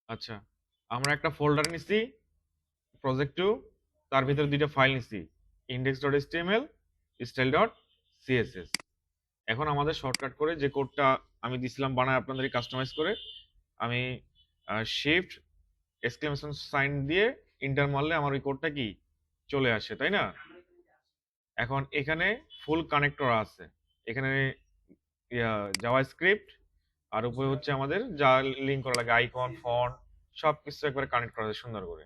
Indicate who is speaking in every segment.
Speaker 1: আচ্ছা, আমরা একটা ফোল্ডার নিছি প্রজেক্ট 2, তার ভিতরে দুইটা ফাইল নিছি, index.html, style.css। এখন আমাদের শর্টকাট করে যে কোডটা আমি দিছিলাম বানায় আপনাদের কাস্টমাইজ করে, আমি শিফট এক্সক্লেমেশন সাইন দিয়ে ইন্টার মারলে আমার ওই কোডটা কি চলে আসে, তাই না? এখন এখানে ফুল কানেক্টর আছে, এখানে জাভাস্ক্রিপ্ট, আর উপরে হচ্ছে আমাদের যা লিঙ্ক করা লাগে আইকন ফন্ট সবকিছু একবারে কানেক্ট করা যায় সুন্দর করে।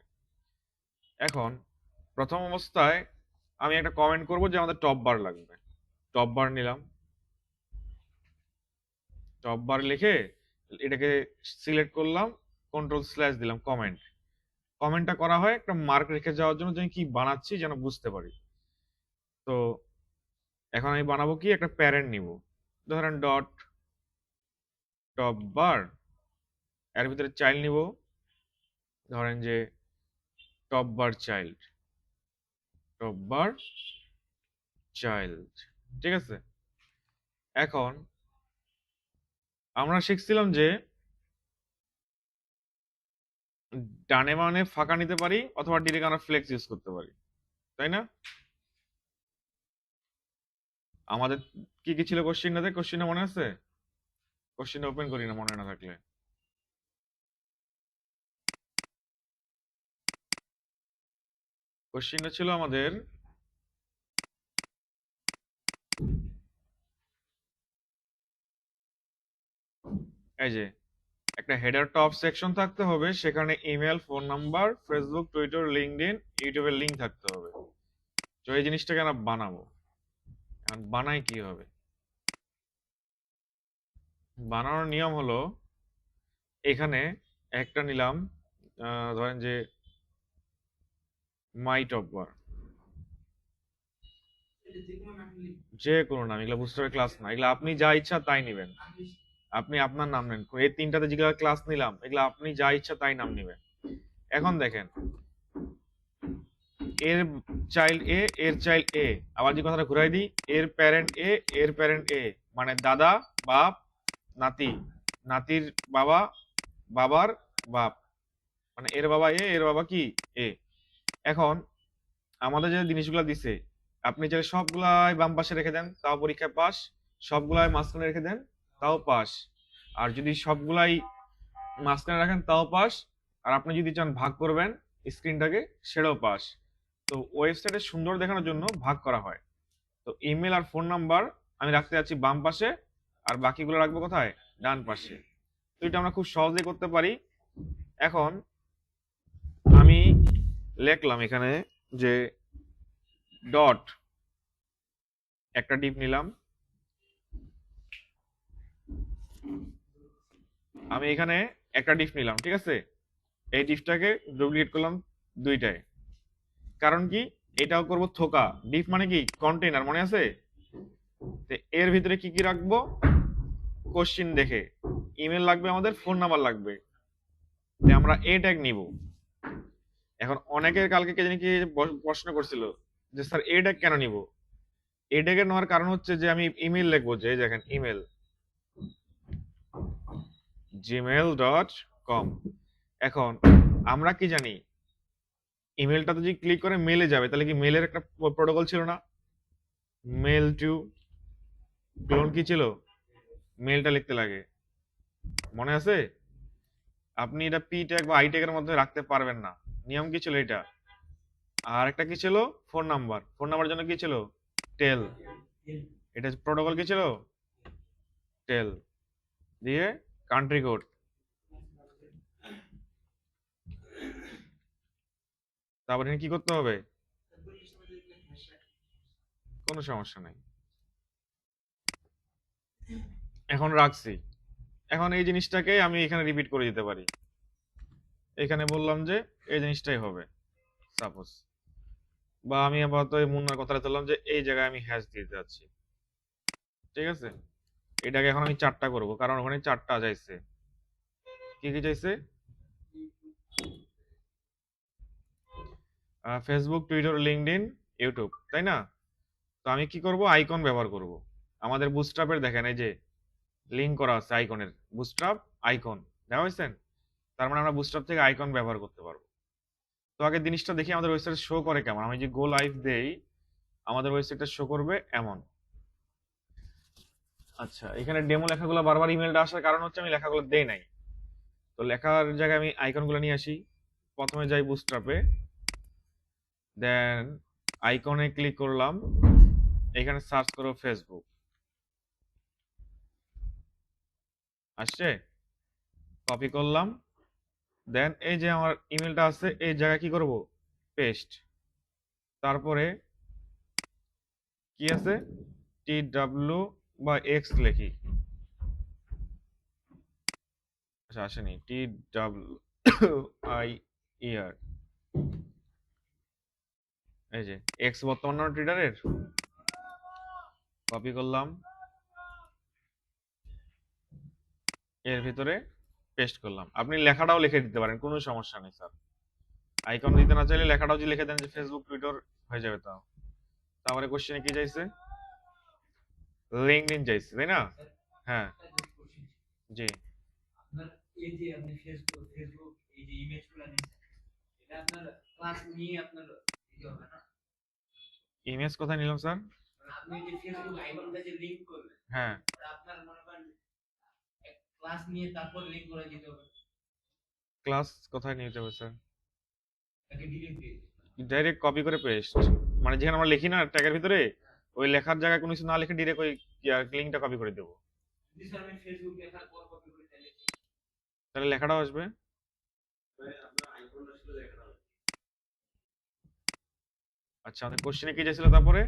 Speaker 1: এখন প্রথম অবস্থায় আমি একটা কমেন্ট করব যে আমাদের টপ বার লাগবে। টপ বার নিলাম, টপ বার লিখে এটাকে সিলেক্ট করলাম, কন্ট্রোল স্ল্যাশ দিলাম কমেন্ট। কমেন্টটা করা হয় একটা মার্ক রেখে যাওয়ার জন্য, যে কি বানাচ্ছি যেন বুঝতে পারি। তো এখন আমি বানাবো কি, একটা প্যারেন্ট নিব, ধরেন ডট টপ বার, এর ভিতরে চাইল্ড নিব, ধরেন যে টপ বার চাইল্ড, টপ বার চাইল্ড, ঠিক আছে। এখন আমরা শিখছিলাম যে ডানে বামে ফাঁকা নিতে পারি অথবা ডিরেক্ট আমরা ফ্লেক্স ইউজ করতে পারি, তাই না? আমাদের কি কি ছিল কোশ্চেনটাতে? কোশ্চেনটা মনে আছে? কোশ্চেনটা ওপেন করি না মনে না থাকলে। কোশ্চেনটা ছিল আমাদের এই যে একটা হেডার টপ সেকশন থাকতে হবে, সেখানে email, phone number, Facebook, Twitter, LinkedIn, ইউটিউবের লিংক থাকতে হবে। তো এই জিনিসটাকে আমরা বানাবো। এখন বানাই কি হবে? বানানোর নিয়ম হলো, এখানে একটা নিলাম, ধরেন যে মাই টপ বার, যে কোনো নাম, এগুলো বুস্টারের ক্লাস না, এগুলো আপনি যা ইচ্ছা তাই নেবেন। আপনি আপনার নাম নেন, এই তিনটাতে যেগুলো ক্লাস নিলাম এগুলো আপনি যা ইচ্ছা তাই নাম নেবেন। এখন দেখেন, এর চাইল্ড এ, এর চাইল্ড এ, আবার যে কথাটা ঘুরাই দিই, এর প্যারেন্ট এ, এর প্যারেন্ট এ, মানে দাদা, বাপ, নাতি, নাতির বাবা, বাবার বাপ, মানে এর বাবা এ, এর বাবা কি এ। এখন আমাদের যে জিনিসগুলো দিছে, আপনি যদি সবগুলাই বাম পাশে রেখে দেন তাও পরীক্ষায় পাস, সবগুলাই মাঝখানে রেখে দেন তাও পাস, আর যদি সবগুলাই মাঝখানে রাখেন তাও পাস, আর আপনি যদি চান ভাগ করবেন স্ক্রিনটাকে, সেটাও পাস। তো ওয়েবসাইটে সুন্দর দেখানোর জন্য ভাগ করা হয়। তো ইমেল আর ফোন নাম্বার আমি রাখতে যাচ্ছি বাম পাশে, আর বাকিগুলো রাখবো কোথায়? ডান পাশে। তো এটা আমরা খুব সহজেই করতে পারি। এখন আমি লিখলাম এখানে যে ডট, একটা ডিপ নিলাম, আমি এখানে একটা ডিপ নিলাম, ঠিক আছে। এই ডিপটাকে ডুপ্লিকেট করলাম দুইটায়। কারণ কি, এটাও করব থোকা। ডিপ মানে কি? কন্টেনার, মনে আছে? তো এর ভিতরে কি কি রাখবো? কোশ্চিন দেখে ইমেল লাগবে, আমাদের ফোন নাম্বার লাগবে, আমরা এ ট্যাগ নিব। এখন অনেকের কালকে কে জানি কি প্রশ্ন করছিল যে স্যার এ ট্যাগ কেন নিব? এ ট্যাগ নেওয়ার কারণ হচ্ছে যে আমি ইমেল লিখবো, যে দেখেন ইমেল gmail.com। এখন আমরা কি জানি, ইমেলটা যদি ক্লিক করে মেলে যাবে, তাহলে কি মেলের একটা প্রোটোকল ছিল না? মেল টু ক্লোন কি ছিল? মেলটা লিখতে লাগে, মনে আছে? আপনি এটা পি ট্যাগ বা আই ট্যাগের মধ্যে রাখতে পারবেন না। নিয়ম কি ছিল এটা? আর একটা কি ছিল? Phone number. ফোন নাম্বার জন্য কি ছিল? টেল। এটা প্রোটোকল কি ছিল? টেল। দিয়ে কান্ট্রি কোড, তারপর এখানে কি করতে হবে? কোনো সমস্যা নাই, এখন রাখছি। এখন এই জিনিসটাকে আমি এখানে রিপিট করে দিতে পারি। এখানে বললাম যে এই জিনিসটাই হবে সাপোজ, বা আমি আপাতত এই মুন্নার কথাটা বললাম যে এই জায়গায় আমি হ্যাশ দিতে যাচ্ছি, ঠিক আছে। এটাকে এখন আমি চারটা করব, কারণ ওখানে চারটা চাইছে। কি কি চাইছে? ফেসবুক, টুইটার, লিঙ্কডইন, ইউটিউব, তাই না? তো আমি কি করব? আইকন ব্যবহার করব। আমাদের বুটস্ট্র্যাপের দেখেন এই যে লিংক করা আছে আইকনের, বুটস্ট্র্যাপ আইকন দেখা হয়েছে। তার মানে আমরা বুস্টআপ থেকে আইকন ব্যবহার করতে পারবো। তো আগে জিনিসটা দেখি আমাদের ওয়েবসাইট শো করে কেমন। আমি যে গো লাইভ দেই আমাদের ওয়েবসাইটটা শো করবে এমন। আচ্ছা, এখানে ডেমো লেখাগুলো বারবার ইমেলটা আসার কারণ হচ্ছে আমি লেখাগুলো দেই নাই। তো লেখার জায়গায় আমি আইকনগুলো নিয়ে আসি। প্রথমে যাই বুস্টআপে, দেন আইকনে ক্লিক করলাম, এখানে সার্চ করো ফেসবুক, আসছে, কপি করলাম, দেন এই যে আমার ইমেলটা আছে এই জায়গায় কি করব, পেস্ট। তারপরে কি আছে, টি ডাব্লিউ বা এক্স লিখি, আচ্ছা আসেনি, টি ডাব্লিউ আই ইয়ার, এই যে এক্স বর্তমান নাম ট্রেডারের, কপি করলাম, এর ভিতরে পেস্ট করলাম। আপনি লেখাটাও লিখে দিতে পারেন, কোনো সমস্যা নেই স্যার। আইকন দিতে না চাইলে লেখাটাও যদি লিখে দেন যে ফেসবুক টুইটার হয়ে যাবে। তাও তারপরে কোশ্চেনে কি চাইছে, লিঙ্কডইন চাইছে, তাই না? হ্যাঁ জি।
Speaker 2: আপনার এই যে আপনি ফেসবুক ফেসবুক এই যে ইমেজগুলো নিছেন, এটা আপনার ক্লাস নিয়ে আপনার দিতে হবে না?
Speaker 1: ইমেজ কোথায় নিলাম স্যার?
Speaker 2: আপনি যে ফেসবুক আইকনটা যে লিংক করবেন,
Speaker 1: হ্যাঁ,
Speaker 2: ওটা আপনার মনে করেন ক্লাস নিয়ে তারপর লিংক করে দিতে হবে,
Speaker 1: ক্লাস কোথায় নিতে হবে স্যার?
Speaker 2: তাকে ডিলিট দিয়ে দিতে
Speaker 1: ডাইরেক্ট কপি করে পেস্ট, মানে যেখানে আমরা লিখি না ট্যাগের ভিতরে, ওই লেখার জায়গায় কোনো কিছু না লিখে ডিরেক্ট ওই লিঙ্কটা কপি করে দেবো,
Speaker 2: যদি স্যার আমি ফেসবুক লেখার পর কপি করে তাহলে
Speaker 1: তাহলে লেখাটাও আসবে।
Speaker 2: আপনার আইকনটা শুধু লেখাটা হবে।
Speaker 1: আচ্ছা, আমাদের কোশ্চেনে কি চাইছিল তারপরে?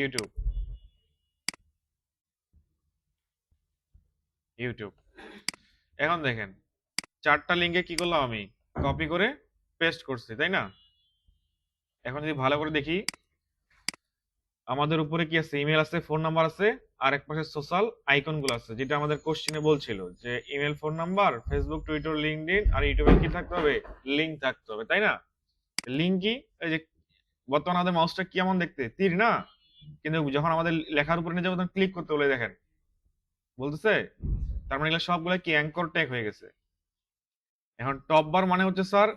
Speaker 1: YouTube, YouTube. এখন দেখেন, চারটা লিঙ্কে কি করলাম আমি, কপি করে পেস্ট করছি, তাই না? এখন যদি ভালো করে দেখি, আমাদের উপরে কি আছে, ইমেল আছে, ফোন নাম্বার আছে, আর এক পাশে সোশ্যাল আইকন গুলো আছে, যেটা আমাদের কোশ্চেনে বলছিল যে email, phone number, Facebook, Twitter, LinkedIn, আর ইউটিউবে কি থাকতে হবে, লিঙ্ক থাকতে হবে, তাই না? লিঙ্ক কি, এই যে বর্তমানে আমাদের মাউসটা কি এমন দেখতে, তীর না? কিন্তু যখন আমাদের লেখার উপরে নিয়ে যাবো তখন ক্লিক করতে বলে, দেখেন বলতেছে, তার মানে এগুলো সবগুলো কি অ্যাঙ্কর ট্যাগ হয়ে গেছে। এখন টপ বার মানে হচ্ছে স্যার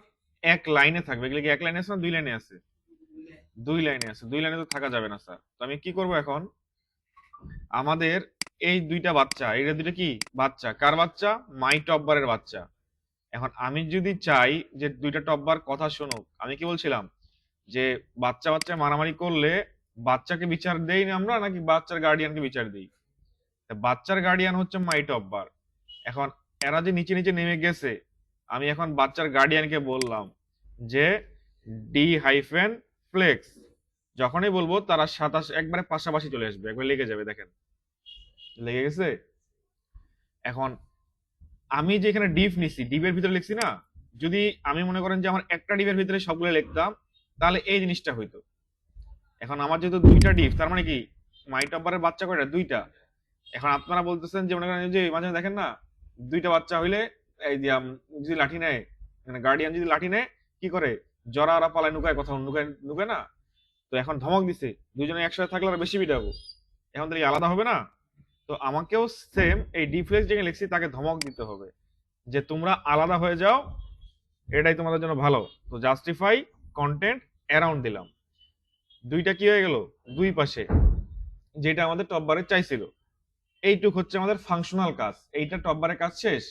Speaker 1: এক লাইনে থাকবে, এগুলো কি এক লাইনে আছে না দুই লাইনে আছে? দুই লাইনে আছে, দুই লাইনে তো থাকা যাবে না স্যার। তো আমি কি করব এখন, আমাদের এই দুইটা বাচ্চা, এটা দুইটা কি বাচ্চা, কার বাচ্চা, মাই টপবারের বাচ্চা। এখন আমি যদি চাই যে দুইটা টপবার কথা শুনুক, আমি কি বলছিলাম যে বাচ্চা বাচ্চা মারামারি করলে বাচ্চাকে বিচার দেই না আমরা, নাকি বাচ্চার গার্ডিয়ানকে বিচার দেই? তা বাচ্চার গার্ডিয়ান হচ্ছে মাই টপবার। এখন এরা যে নিচে নিচে নেমে গেছে, আমি এখন বাচ্চার গার্ডিয়ানকে বললাম যে ডি হাইফেন ফ্লেক্স, যখনই বলবো তারা 27 একবারে পাশাপাশি চলে আসবে, একবার লেগে যাবে, দেখেন লেগে গেছে। এখন আমি যে এখানে ডিপ নিছি, ডিপের ভিতরে লিখছি না, যদি আমি মনে করেন যে আমার একটা ডিপের ভিতরে সবগুলো লিখতাম, তাহলে এই জিনিসটা হইতো। এখন আমার যেহেতু দুইটা ডিপ, তার মানে কি মাই টপারের বাচ্চা কয়টা, দুইটা। এখন আপনারা বলতেছেন যে মনে করেন যে মাঝে মাঝে দেখেন না, দুইটা বাচ্চা হইলে এই যে যদি লাঠি নেয়, মানে গার্ডিয়ান যদি লাঠি নেয় কি করে, জরা ওরা পালায়, নুকায়, কথা নুকায় নুকায় না। তো এখন ধমক দিছে, দুজনে একসাথে থাকলে আরো বেশি পিটাবো, এখন তাহলে আলাদা হবে না? তো আমাকেও সেম এই ডিফ্লেক্স যেখানে লিখছি তাকে ধমক দিতে হবে যে তোমরা আলাদা হয়ে যাও, এটাই তোমাদের জন্য ভালো। তো জাস্টিফাই কন্টেন্ট অ্যারাউন্ড দিলাম, দুইটা কি হয়ে গেল, দুই পাশে, যেটা আমাদের টপ বারে চাইছিল। এইটুক হচ্ছে আমাদের ফাংশনাল কাজ, এইটা টপ বারের কাজ শেষ।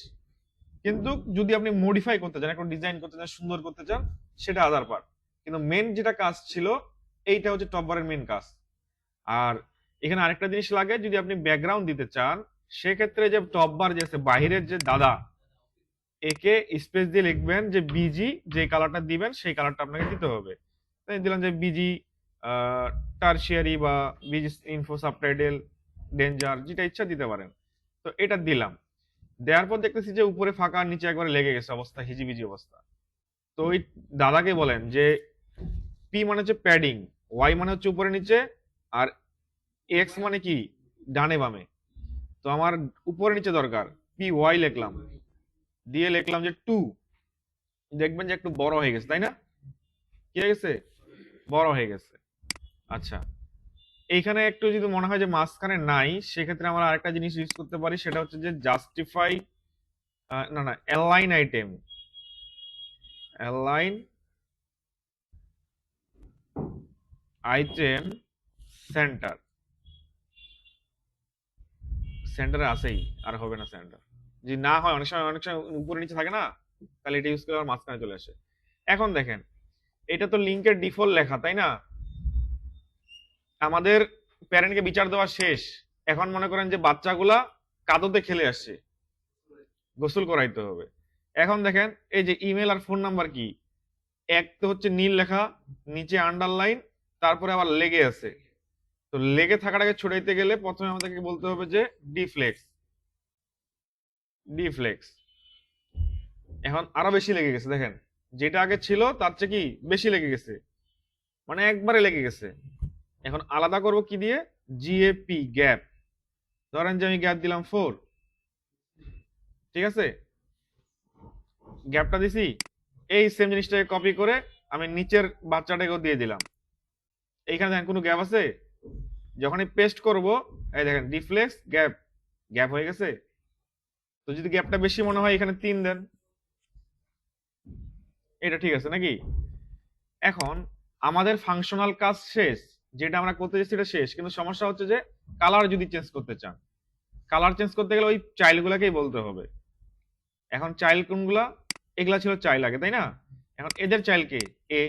Speaker 1: কিন্তু যদি আপনি মডিফাই করতে চান, একটা ডিজাইন করতে চান, সুন্দর করতে চান, সেটা আদার পার্ট। কিন্তু মেন যেটা কাজ ছিল, এইটা হচ্ছে টপ বারের মেন কাজ। আর এখানে আরেকটা জিনিস লাগে, যদি আপনি ব্যাকগ্রাউন্ড দিতে চান, সেক্ষেত্রে যে টপ বার যে আছে বাহিরের যে দাদা, একে স্পেস দিয়ে লিখবেন যে বিজি, যে কালারটা দিবেন সেই কালারটা আপনাকে দিতে হবে। তাই দিলাম যে বিজি টারশিয়ারি বা বিজি ইনফো সাবটাইটেল ডেঞ্জার, যেটা ইচ্ছা দিতে পারেন। তো এটা দিলাম, দেওয়ার পর দেখতেছি যে উপরে ফাঁকা, নিচে একবারে লেগে গেছে অবস্থা, হিজিবিজি অবস্থা। তো ওই দাদাকে বলেন যে পি মানে হচ্ছে প্যাডিং, ওয়াই মানে হচ্ছে উপরে নিচে, আর এক্স মানে কি ডানে বামে। তো আমার উপরে নিচে দরকার, পি ওয়াই লিখলাম, দিয়ে লিখলাম যে 2, দেখবেন যে একটু বড় হয়ে গেছে, তাই না? কি হয়ে গেছে, বড় হয়ে গেছে। আচ্ছা, এইখানে একটু যদি মনে হয় যে মাঝখানে নাই, সেক্ষেত্রে আমরা আরেকটা জিনিস ইউজ করতে পারি, সেটা হচ্ছে যে জাস্টিফাই, না না, align item, align item centre, সেন্টারে আছেই, আর হবে না সেন্টার। যদি না হয় অনেক সময় উপরে নিচে থাকে না, তাহলে এটা ইউজ করে আবার মাঝখানে চলে আসে। এখন দেখেন এটা তো লিঙ্কের ডিফল্ট লেখা, তাই না? আমাদের প্যারেন্টকে বিচার দেওয়া শেষ। এখন মনে করেন যে বাচ্চাগুলা কাদোতে খেলে আসছে, গোসল করাইতে হবে। এখন দেখেন এই যে ইমেল আর ফোন নাম্বার কি, এক তো হচ্ছে নীল লেখা, নিচে আন্ডারলাইন, তারপরে আবার লেগে আছে। তো লেগে থাকাটাকে ছড়াইতে গেলে প্রথমে আমাদেরকে বলতে হবে যে ডিফ্লেক্স, ডিফ্লেক্স। এখন আরো বেশি লেগে গেছে, দেখেন যেটা আগে ছিল তার চেয়ে কি বেশি লেগে গেছে, মানে একবারে লেগে গেছে। এখন আলাদা করব কি দিয়ে? GAP, gap. ধরেন যে আমি গ্যাপ দিলাম 4, ঠিক আছে, গ্যাপটা দিছি। এই সেম জিনিসটাকে কপি করে আমি নিচের বাচ্চাটাকেও দিয়ে দিলাম। এইখানে দেখেন কোনো গ্যাপ আছে? যখনই পেস্ট করব, এই দেখেন ডিফ্লেক্স গ্যাপ, গ্যাপ হয়ে গেছে। তো যদি গ্যাপটা বেশি মনে হয় এখানে 3 দেন, এটা ঠিক আছে নাকি? এখন আমাদের ফাংশনাল কাজ শেষ, যেটা আমরা করতে চাইছি সেটা শেষ, কিন্তু সমস্যা হচ্ছে যে কালার যদি চেঞ্জ করতে চান, কালার চেঞ্জ করতে গেলে ওই চাইল্ডগুলোকেই বলতে হবে। এখন চাইল্ড কোনগুলা? এগুলা ছিল চাইল্ড আগে, তাই না? এখন এদের চাইল্ড কে? এ।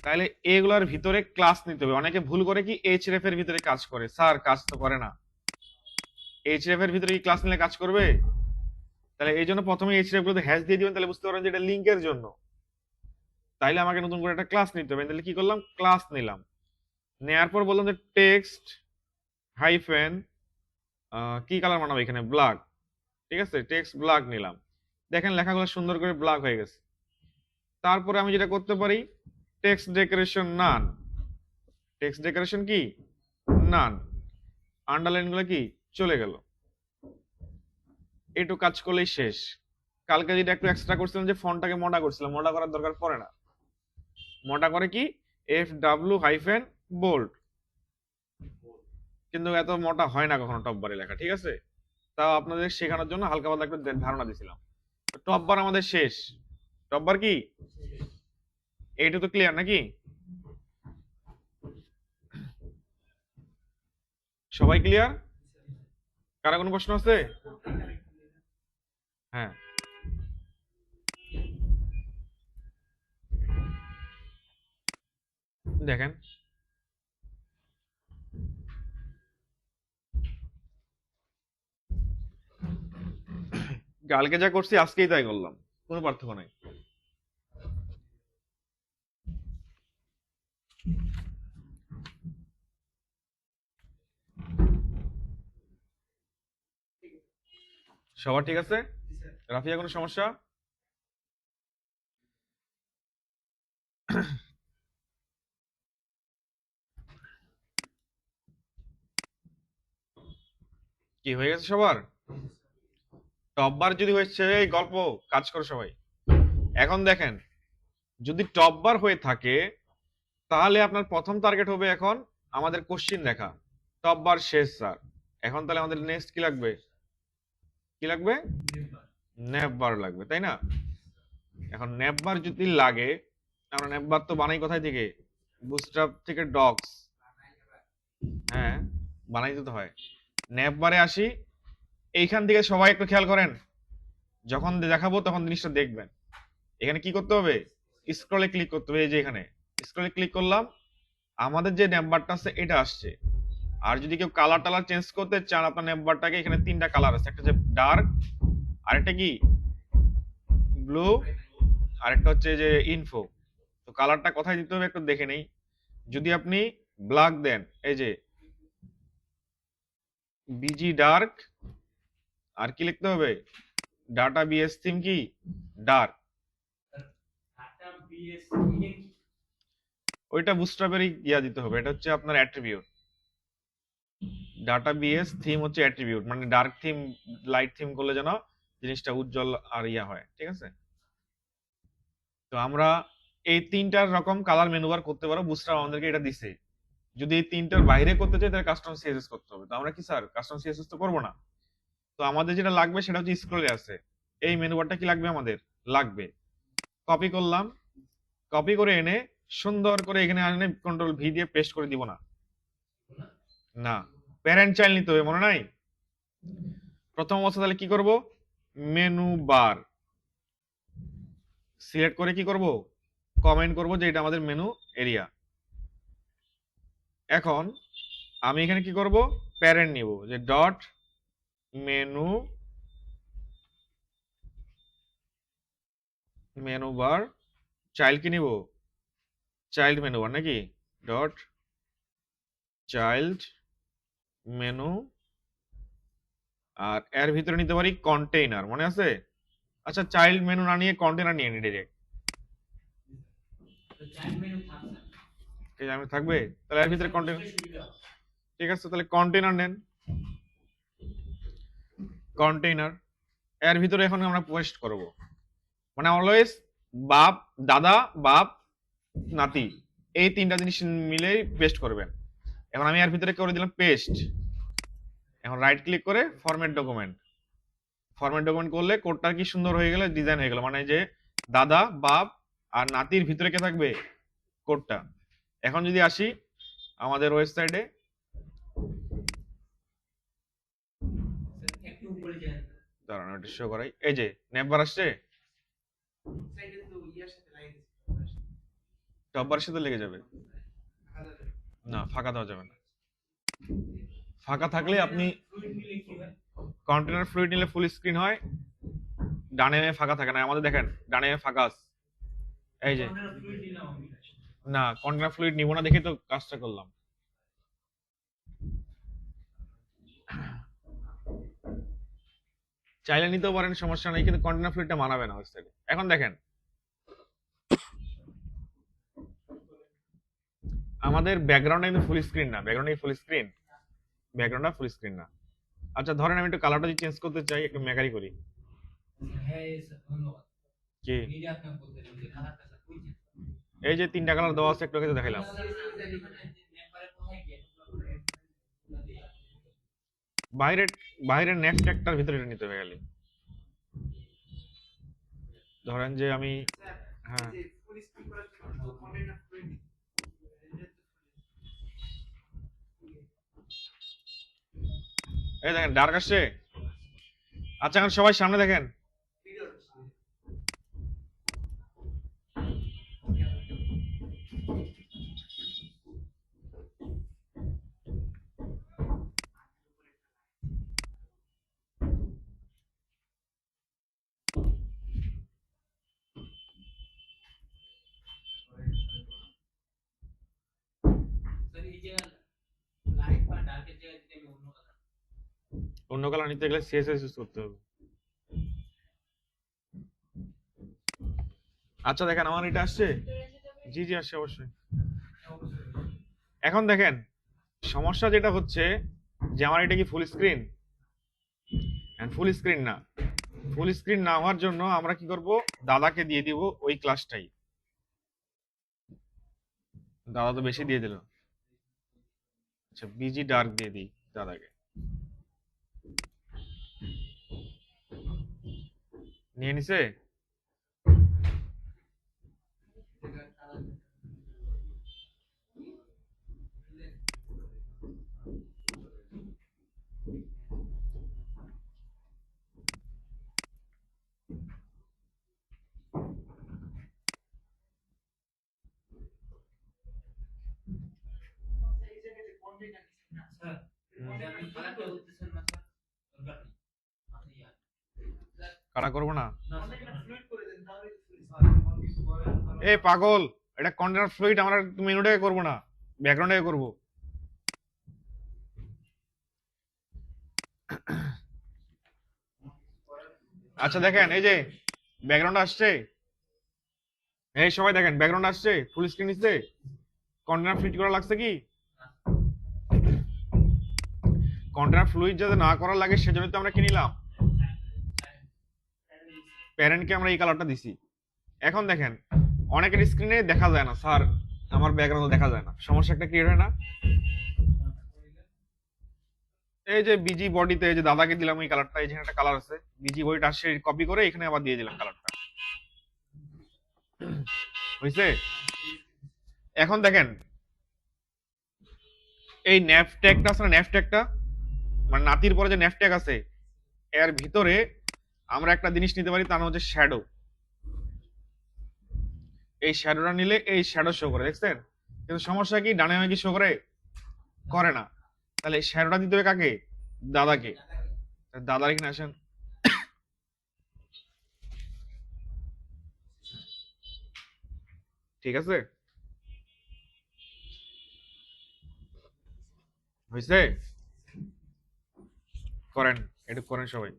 Speaker 1: তাহলে এগুলার ভিতরে ক্লাস নিতে হবে। অনেকে ভুল করে কি এইচরেফ এর ভিতরে কাজ করে, স্যার কাজ তো করে না। এইচরেফ এর ভিতরে কি ক্লাস নিলে কাজ করবে? তাহলে এই জন্য প্রথমে এইচরেফ গুলোতে হ্যাশ দিয়ে দিবেন, তাহলে বুঝতে পারবেন যে এটা লিংকের জন্য। তাইলে আমাকে নতুন করে একটা ক্লাস নিতে হবে। তাহলে কি করলাম? ক্লাস নিলাম, নেয়ার পর বললাম যে টেক্সট হাইফেন কি কালার বানাবো এখানে? ব্ল্যাক, ঠিক আছে, টেক্সট ব্ল্যাক নিলাম। দেখেন লেখাগুলো সুন্দর করে ব্ল্যাক হয়ে গেছে। তারপরে আমি যেটা করতে পারি, টেক্সট ডেকোরেশন নান, টেক্সট ডেকোরেশন কি নান, আন্ডারলাইন গুলো কি চলে গেল। একটু কাজ করলেই শেষ। কালকে যেটা একটু এক্সট্রা করছিলাম যে ফন্টটাকে মোটা করছিলাম, মোটা করার দরকার পড়ে না। মোটা করে কি এফ ডাব্লিউ হাইফেন বোল্ড, কিন্তু এত মোটা হয় না কখনো টপ বারে লেখা, ঠিক আছে? তাও আপনাদের শেখানোর জন্য হালকা পাতলা একটু ধারণা দিছিলাম। টপ বার আমাদের শেষ। টপ বার কি? এইটা তো ক্লিয়ার নাকি? সবাই ক্লিয়ার? কারো কোনো প্রশ্ন আছে? হ্যাঁ, দেখেন কালকে যা করছি আজকেই তাই করলাম, কোনো পার্থক্য নাই। সবার ঠিক আছে? রাফিয়া কোনো সমস্যা? কি হয়ে গেছে সবার? টপ বার যদি হয়েছে এই গল্প, কাজ করো সবাই। এখন দেখেন যদি টপ বার হয়ে থাকে তাহলে আপনার প্রথম টার্গেট হবে এখন আমাদের কোশ্চিন লেখা। টপ বার শেষ স্যার, এখন তাহলে আমাদের নেক্সট কি লাগবে? কি লাগবে? ন্যাপ বার লাগবে, তাই না? এখন ন্যাপ বার যদি লাগে, আমরা ন্যাপ বার তো বানাই কোথায় থেকে? বুটস্ট্র্যাপ থেকে ডক্স। হ্যাঁ, বানাইতে তো হয়। ন্যাপ বারে আসি, এইখান থেকে সবাই একটু খেয়াল করেন, যখন দেখাবো তখন জিনিসটা দেখবেন। এখানে কি করতে হবে? স্ক্রলে ক্লিক করতে হবে। এই যে এখানে স্ক্রলে ক্লিক করলাম, আমাদের যে ন্যাম্বারটা আছে এটা আসছে। আর যদি কেউ কালার টালার চেঞ্জ করতে চান আপনার ন্যাম্বারটাকে, এখানে 3টা কালার আছে, একটা হচ্ছে ডার্ক, আরেকটা কি ব্লু, আরেকটা হচ্ছে যে ইনফো। তো কালারটা কোথায় দিতে হবে একটু দেখে নেই। যদি আপনি ব্ল্যাক দেন, এই যে বিজি ডার্ক, আর কি লিখতে হবে? ডাটা বিএস থিম কি ডার্ক, ওইটা বুটস্ট্র্যাপেরই ইয়া দিতে হবে। এটা হচ্ছে আপনার অ্যাট্রিবিউট। ডাটা বিএস থিম হচ্ছে অ্যাট্রিবিউট, মানে ডার্ক থিম লাইট থিম করলে যেন জিনিসটা উজ্জ্বল আর ইয়া হয়, ঠিক আছে? তো আমরা এই 3টার রকম কালার মেনু বার করতে পারো, বুটস্ট্র্যাপ আমাদেরকে এটা দিছে। যদি এই 3টার বাইরে করতে চাই তাহলে কাস্টম সিএসএস করতে হবে। তো আমরা কি স্যার কাস্টম সিএসএস তো করবো না। তো আমাদের যেটা লাগবে সেটা হচ্ছে স্ক্রলে আছে, এই মেনু বারটা কি লাগবে আমাদের? লাগবে। কপি করলাম, কপি করে এনে সুন্দর করে এখানে আনে কন্ট্রোল ভি দিয়ে পেস্ট করে দিব না? না, প্যারেন্ট চাইল্ড নিতে হবে, মনে নাই? প্রথম অবস্থা তাহলে কি করব, মেনু বার সিলেক্ট করে কি করব, কমেন্ট করব যে এটা আমাদের মেনু এরিয়া। এখন আমি এখানে কি করব, প্যারেন্ট নিব, যে dot menu menu bar, child কি নিব, চাইল্ড মেনু বার নাকি, ডট চাইল্ড মেনু, আর এর ভিতরে নিতে পারি কন্টেইনার, মনে আছে? আচ্ছা, চাইল্ড মেনু না নিয়ে কন্টেইনার নিয়ে নি ডাইরেক্ট,
Speaker 2: তো চাইল্ড মেনু থাকছে
Speaker 1: ঠিক আছে? আমি থাকবে তাহলে এর ভিতরে কন্টেইনার, ঠিক আছে? তাহলে কন্টেইনার নেন, কন্টেইনার। এর ভিতরে এখন আমরা পেস্ট করব, মানে অলওয়েজ বাপ দাদা বাপ নাতি এই তিনটা জিনিস মিলে পেস্ট করবেন। এখন আমি এর ভিতরে করে দিলাম পেস্ট। এখন রাইট ক্লিক করে ফরম্যাট ডকুমেন্ট, ফরম্যাট ডকুমেন্ট করলে কোডটা কি সুন্দর হয়ে গেল, ডিজাইন হয়ে গেল, মানে যে দাদা বাপ আর নাতির ভিতরে কে থাকবে, কোডটা। এখন যদি আসি আমাদের ওয়েবসাইটে,
Speaker 2: একটু উপরে যান
Speaker 1: দাঁড়ান এটা শো করাই, এই যে নেমবার আসছে,
Speaker 2: সাইডে তো ইয়ার সাথে লাইন
Speaker 1: টপবার সাথে লেগে যাবে, না ফাঁকা দেওয়া যাবে না। ফাঁকা থাকলে আপনি
Speaker 2: ফ্লুইড মিলে কি হয়,
Speaker 1: কন্টেনার ফ্লুইড নিলে ফুল স্ক্রিন হয়, ডানে ফাঁকা থাকে না। আমাদের দেখেন ডানে ফাঁকা আছে, এই যে
Speaker 2: আমরা ফ্লুইড নিলাম আমি
Speaker 1: না কন্টেনার ফ্লুইড নিব না দেখে তো কাজটা করলাম। চাইলে নিতেও পারেন, সমস্যা নেই, কিন্তু কন্টেনার ফ্লুইডটা মানাবে না ওয়েবসাইটে। এখন দেখেন আমাদের ব্যাকগ্রাউন্ডে কিন্তু ফুল স্ক্রিন না, ব্যাকগ্রাউন্ডে ফুল স্ক্রিন, ব্যাকগ্রাউন্ডটা ফুল স্ক্রিন না। আচ্ছা ধরেন আমি একটু কালারটা যদি চেঞ্জ করতে চাই, একটু মেকারি করি,
Speaker 2: হ্যাঁ ধন্যবাদ
Speaker 1: কি
Speaker 2: নিজে আপনাকে বলতে যে কালারটা স্যার কই
Speaker 1: এই যে তিনটা কালার দেওয়া আছে একটু আগে দেখাইলাম, বাইরের বাইরের নেক্সট একটার ভিতরে এটা নিতে হবে গেলে। ধরেন যে আমি, হ্যাঁ এই দেখেন ডার্ক আসছে। আচ্ছা এখন সবাই সামনে দেখেন,
Speaker 2: স্যার এই যে লাইট বা ডার্কের জায়গায় যদি আমি অন্য কালার
Speaker 1: অন্য কালার নিতে গেলে সিএসএস ইউজ করতে হবে। আচ্ছা দেখেন আমার এটা আসছে, জি জি আসছে অবশ্যই। এখন দেখেন সমস্যা যেটা হচ্ছে যে আমার এটা কি ফুল স্ক্রিন, ফুল স্ক্রিন না। ফুল স্ক্রিন না হওয়ার জন্য আমরা কি করব, দাদাকে দিয়ে দিব ওই ক্লাসটাই। দাদা তো বেশি দিয়ে দিল, আচ্ছা বিজি ডার্ক দিয়ে দিই দাদাকে, নিয়ে নিছে।
Speaker 2: স্যার আপনি কালারটা বলতেছেন না স্যার দরকার নেই আপনি ইয়ার
Speaker 1: কারা করবো না,
Speaker 2: না ফ্লুইড করে দেন তাহলে
Speaker 1: এ পাগল, এটা কন্টেনার ফ্লুইড আমরা মেনুটাকে করবো না, ব্যাকগ্রাউন্ডে করবো। আচ্ছা দেখেন এই যে ব্যাকগ্রাউন্ড আসছে, এই সবাই দেখেন ব্যাকগ্রাউন্ড আসছে, ফুল স্ক্রিন দিচ্ছে, কন্টেনার ফ্লুইড করা লাগছে কি, কন্টেনার ফ্লুইড যাতে না করা লাগে সেজন্য তো আমরা কি নিলাম, প্যারেন্টকে আমরা এই কালারটা দিছি। এখন দেখেন অনেকের স্ক্রিনে দেখা যায় না, স্যার আমার ব্যাকগ্রাউন্ড দেখা যায় না, সমস্যা একটা ক্রিয়েট হয় না। এই যে বিজি বডিতে এই যে দাদাকে দিলাম এই কালারটা, এই যে একটা কালার আছে বিজি বডিটা আসছে, কপি করে এখানে আবার দিয়ে দিলাম কালারটা। হয়েছে? এখন দেখেন এই ন্যাপ ট্যাগটা আছে না, ন্যাপ ট্যাগটা মানে নাতির পরে যে ন্যাপ ট্যাগ আছে, এর ভিতরে আমরা একটা জিনিস নিতে পারি, তার নাম হচ্ছে শ্যাডো। এই শ্যাডোটা নিলে এই শ্যাডো শো করে, দেখছেন? কিন্তু সমস্যা কি, ডানে বামে কি শো করে? করে না। তাহলে এই শ্যাডোটা দিতে হবে কাকে? দাদাকে। দাদার এখানে আসেন। ঠিক আছে, হয়েছে? করেন, একটু করেন সবাই।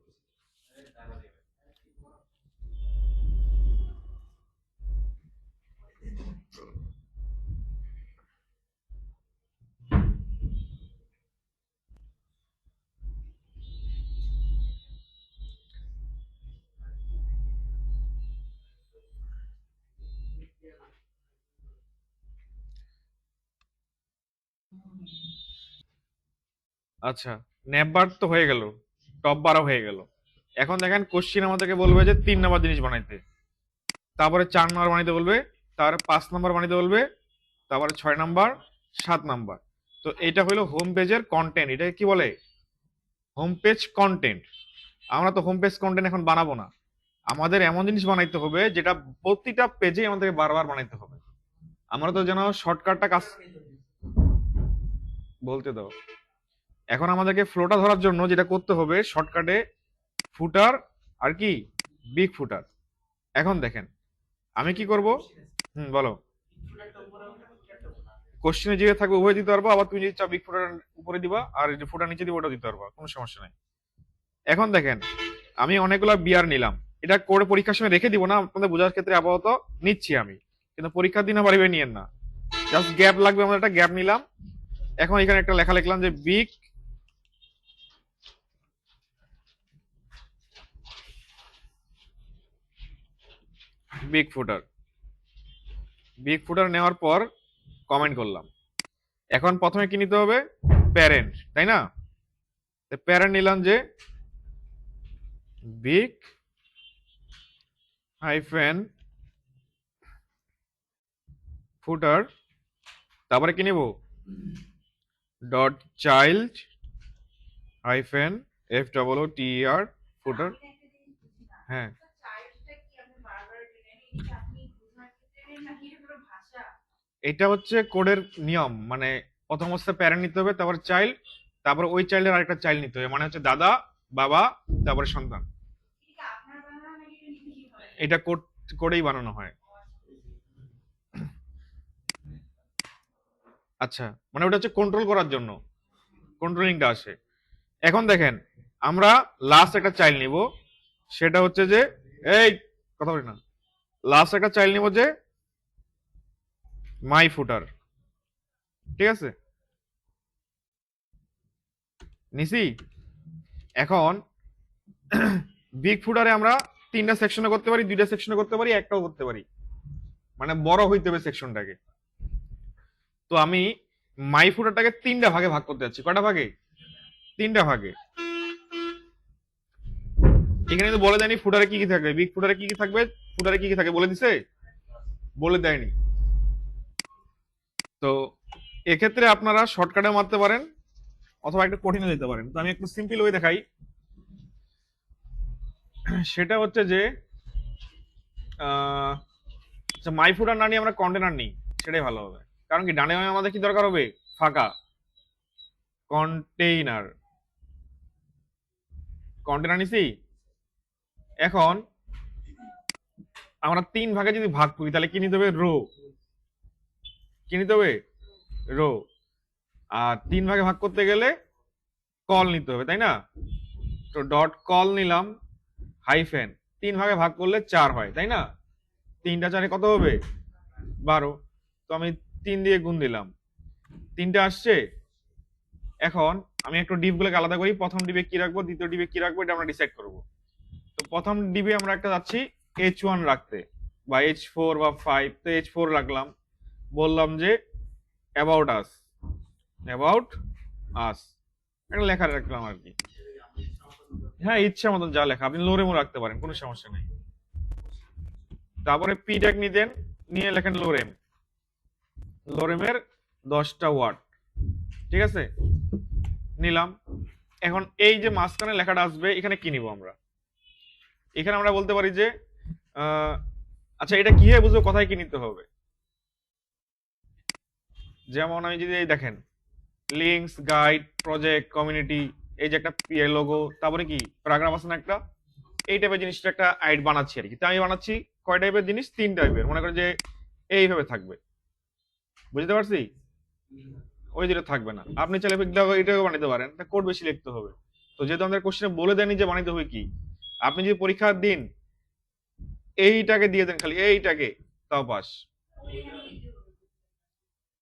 Speaker 1: আচ্ছা, ন্যাপ বার তো হয়ে গেল, টপ বারও হয়ে গেল। এখন দেখেন কোশ্চিন আমাদেরকে বলবে যে 3 নাম্বার জিনিস বানাইতে, তারপরে 4 নাম্বার বানাইতে বলবে, তারপরে 5 নাম্বার বানাইতে বলবে, তারপরে 6 নাম্বার, 7 নাম্বার। তো এটা হলো হোম পেজের কন্টেন্ট। এটা কি বলে? Home page content. আমরা তো হোম পেজ কন্টেন্ট এখন বানাবো না, আমাদের এমন জিনিস বানাইতে হবে যেটা প্রতিটা পেজে আমাদেরকে বারবার বানাইতে হবে। আমরা তো যেন শর্টকাটটা কাজ বলতে দাও। এখন আমাদেরকে ফ্লোটা ধরার জন্য যেটা করতে হবে, শর্টকাটে ফুটার আর কি বিগ ফুটার। এখন দেখেন আমি কি করব। বলো। কোশ্চেনে যে থাকবে উভয় দিতে পারবো, আবার তুমি যদি চাও বিগ ফুটার উপরে দিবা, আর যে ফুটার নিচে দিবা ওটা দিতে পারবা, কোনো সমস্যা নাই। এখন দেখেন আমি অনেকগুলো বিয়ার নিলাম, এটা করে পরীক্ষার সময় রেখে দিব না, আপনাদের বোঝার ক্ষেত্রে আপাতত নিচ্ছি আমি, কিন্তু পরীক্ষার দিন আবার এভাবে নিয়েন না। জাস্ট গ্যাপ লাগবে, আমরা একটা গ্যাপ নিলাম। এখন এখানে একটা লেখা লিখলাম যে বিগ বিগ ফুটার। বিগ ফুটার নেওয়ার পর কমেন্ট করলাম। এখন প্রথমে কি নিতে হবে? প্যারেন্ট, তাই না? প্যারেন্ট নিলাম যে বিগ হাইফেন ফুটার, তারপরে কি নিব? Dot child hyphen F double O T R footer. হ্যাঁ, এটা হচ্ছে কোডের নিয়ম, মানে প্রথম অবস্থায় প্যারেন্ট নিতে হবে, তারপর চাইল্ড, তারপর ওই চাইল্ডের আরেকটা চাইল্ড নিতে হবে, মানে হচ্ছে দাদা, বাবা, তারপরে সন্তান। এটা কোড কোডেই বানানো হয়। আচ্ছা, মানে ওটা হচ্ছে কন্ট্রোল করার জন্য, কন্ট্রোলিংটা আসে। এখন দেখেন আমরা লাস্ট একটা চাইল্ড নিব, সেটা হচ্ছে যে এই কথা বলি না, লাস্ট একটা চাইল্ড নিব যে মাই ফুটার। ঠিক আছে, নিছি। এখন বিগ ফুটারে আমরা 3টা সেকশনে করতে পারি, 2টা সেকশনে করতে পারি, একটাও করতে পারি, মানে বড় হইতে হবে সেকশনটাকে। তো আমি মাই ফুটারটাকে 3টা ভাগে ভাগ করতে যাচ্ছি। কয়টা ভাগে? 3টা ভাগে। এখানে তো বলে দেয়নি ফুটারে কি কি থাকবে, বিগ ফুটারে কি কি থাকবে, ফুটারে কি কি থাকে বলে দিছে? বলে দেয়নি। তো এক্ষেত্রে আপনারা শর্টকাটে মারতে পারেন অথবা একটা কঠিনে যেতে পারেন। তো আমি একটু সিম্পল ওয়ে দেখাই। সেটা হচ্ছে যে মাই ফুটার না নিয়ে আমরা কন্টেনার নিই, সেটাই ভালো হবে। কারণ কি ডানে বামে আমাদের কি দরকার হবে? ফাঁকা কন্টেইনার। কন্টেনার নিছি। এখন আমরা 3 ভাগে যদি ভাগ করি তাহলে কি নিতে হবে? রো। কি নিতে হবে? রো। আর 3 ভাগে ভাগ করতে গেলে কল নিতে হবে, তাই না? তো ডট কল নিলাম হাইফেন, 3 ভাগে ভাগ করলে 4 হয়, তাই না? 3টা 4 কত হবে? 12। তো আমি 3 দিয়ে গুণ দিলাম, 3টা আসছে। এখন আমি একটু ডিপ গুলোকে আলাদা করি, প্রথম ডিবে কি রাখবো, দ্বিতীয় ডিবে কি রাখবো, এটা আমরা ডিসাইড করব। তো প্রথম ডিবে আমরা একটা যাচ্ছি H1 রাখতে, বা H4 বা 5। তো H4 রাখলাম, বললাম যে অ্যাবাউট আস, অ্যাবাউট আস, একটা লেখা রাখলাম আর কি। হ্যাঁ, ইচ্ছা মতন যা লেখা, আপনি লোরেমো রাখতে পারেন, কোনো সমস্যা নেই। তারপরে পি ট্যাগ নিতেন, নিয়ে লেখেন লোরেম, লোরেমের 10টা ওয়ার্ড, ঠিক আছে, নিলাম। এখন এই যে মাঝখানে লেখাটা আসবে, এখানে কি নিব আমরা? এখানে আমরা বলতে পারি যে আচ্ছা এটা কিভাবে বুঝবো কোথায় কি নিতে হবে? যেমন আমি যদি এই দেখেন লিঙ্কস, গাইড, প্রজেক্ট, কমিউনিটি, এই যে একটা লোগো, তারপরে কি প্যারাগ্রাফ আছে না একটা, এই টাইপের জিনিসটা একটা আইড বানাচ্ছি আর কি। তাই আমি বানাচ্ছি কয় টাইপের জিনিস? 3 টাইপের। মনে করেন যে এইভাবে থাকবে, বুঝতে পারছি? ওই যেটা থাকবে না, আপনি চাইলে এটাও বানাতে পারেন, কোড বেশি লিখতে হবে। তো যেহেতু আমাদের কোশ্চেনে বলে দেয়নি যে বানাইতে হবে কি, আপনি যদি পরীক্ষার দিন এইটাকে দিয়ে দেন, খালি এইটাকে, তাও পাস।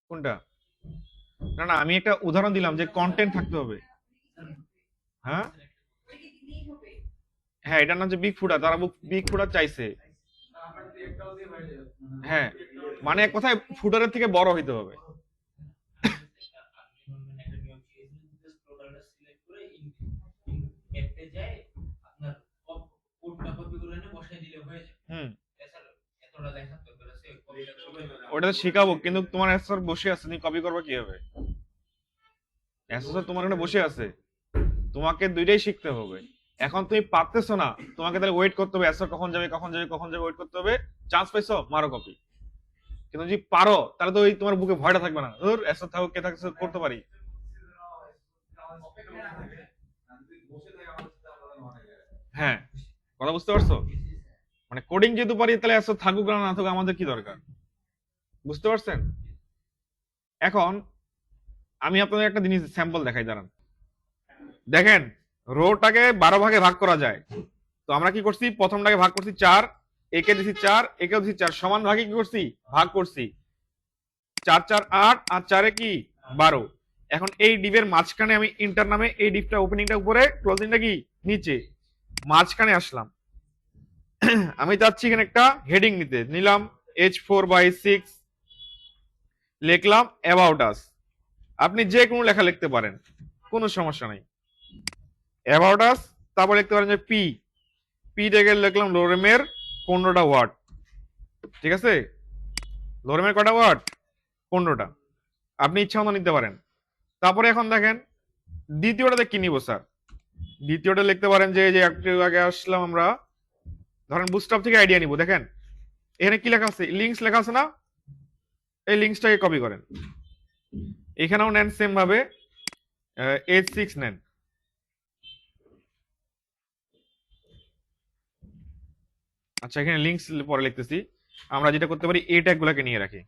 Speaker 1: কোনটা? না না, আমি একটা উদাহরণ দিলাম যে কন্টেন্ট থাকতে হবে। হ্যাঁ হ্যাঁ, এটার নাম যে বিগ ফুডার, তারা বিগ ফুডার চাইছে। হ্যাঁ, মানে এক কথায় ফুডারের থেকে বড় হইতে হবে। হুম, ওটা তো শিখাবো, কিন্তু তোমার অ্যান্সার বসে আছে, তুমি কপি করবে কিভাবে? অ্যান্সার তোমার এখানে বসে আছে, তোমাকে দুইটাই শিখতে হবে। এখন তুমি পারতেছো না, তোমাকে তাহলে ওয়েট করতে হবে, অ্যান্সার কখন যাবে কখন যাবে কখন যাবে ওয়েট করতে হবে। চান্স পাইছো, মারো কপি। কিন্তু যদি পারো তাহলে তো ওই তোমার বুকে ভয়টা থাকবে না, ধর অ্যান্সার থাকুক কে থাকছে করতে পারি। হ্যাঁ, কথা বুঝতে পারছো? মানে কোডিং যেহেতু পারি, তাহলে অ্যান্সার থাকুক না না থাকুক আমাদের কি দরকার, বুঝতে পারছেন? এখন আমি আপনাদের একটা জিনিস স্যাম্পল দেখাই, দাঁড়ান। দেখেন, রোটাকে 12 ভাগে ভাগ করা যায়। তো আমরা কি করছি, প্রথমটাকে ভাগ করছি 4, একে দিছি 4, একেও দিছি 4, সমান ভাগে কি করছি, ভাগ করছি। 4 4 8, আর 4 এ কি 12। এখন এই ডিপের মাঝখানে আমি ইন্টার নামে এই ডিপটা ওপেনিংটা উপরে, ক্লোজিংটা কি নিচে, মাঝখানে আসলাম। আমি চাচ্ছি এখানে একটা হেডিং নিতে, নিলাম H4/6, লিখলাম অ্যাবাউট আস। আপনি যে কোনো লেখা লিখতে পারেন, কোনো সমস্যা নাই, অ্যাবাউট আস। তারপর লিখতে পারেন যে পি, পি থেকে লিখলাম লোরেমের 15টা ওয়ার্ড, ঠিক আছে? লোরেমের কটা ওয়ার্ড? 15টা। আপনি ইচ্ছা মতো নিতে পারেন। তারপরে এখন দেখেন দ্বিতীয়টাতে কি নিব স্যার? দ্বিতীয়টা লিখতে পারেন যে এই যে একটু আগে আসলাম আমরা, ধরেন বুস্টআপ থেকে আইডিয়া নিব। দেখেন এখানে কি লেখা আছে, লিঙ্কস লেখা আছে না, এই লিঙ্কসটাকে কপি করেন, এখানেও নেন সেম ভাবে, H6 নেন। আচ্ছা, এখানে লিঙ্কস পরে লিখতেছি। আমরা যেটা করতে পারি, এই ট্যাগ গুলাকে নিয়ে রাখি।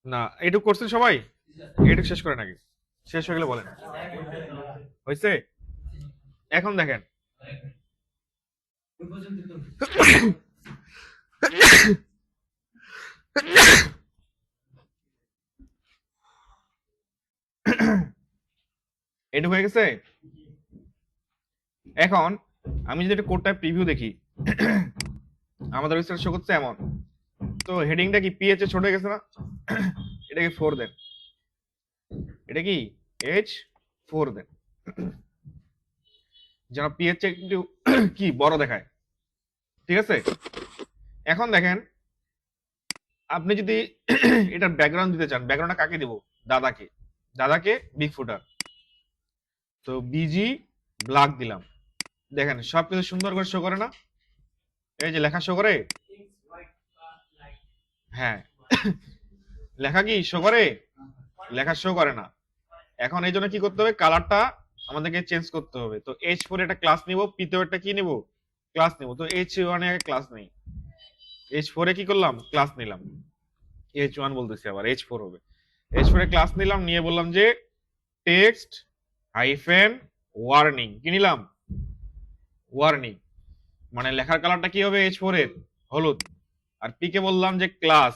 Speaker 1: না, এইটুকু করছেন সবাই? এইটুকু শেষ করেন আগে, শেষ হয়ে গেলে বলেন। হয়েছে? এখন দেখেন, এটুকু হয়ে গেছে। এখন আমি যদি একটা কোডটা প্রিভিউ দেখি, আমাদের ওয়েবসাইট শো করছে এমন। তো হেডিংটা কি পিএইচ এ ছোট হয়ে গেছে না? এটা কি 4 দেন, এটা কি H4 দেন, যেন পিএইচ একটু কি বড় দেখায়, ঠিক আছে? এখন দেখেন, আপনি যদি এটার ব্যাকগ্রাউন্ড দিতে চান, ব্যাকগ্রাউন্ডটা কাকে দিব? দাদাকে, দাদাকে বিগ ফুটার। তো বিজি ব্ল্যাক দিলাম। দেখেন সবকিছু সুন্দর করে শো করে না? এই যে লেখা শো করে, হ্যাঁ লেখা কি শো করে? লেখা শো করে না। এখন এই জন্য কি করতে হবে, কালারটা আমাদেরকে চেঞ্জ করতে হবে। তো H4 একটা ক্লাস নিব, P-তেও একটা কি নিব, ক্লাস নিব। তো H1 এ ক্লাস নেই, H4 এ কি করলাম, ক্লাস নিলাম। H1 বলতেছি, আবার H4 হবে। H4 এ ক্লাস নিলাম, নিয়ে বললাম যে টেক্সট হাইফেন ওয়ার্নিং, কি নিলাম, ওয়ার্নিং। মানে লেখার কালারটা কি হবে H4 এর, হলুদ। আর পি কে বললাম যে ক্লাস,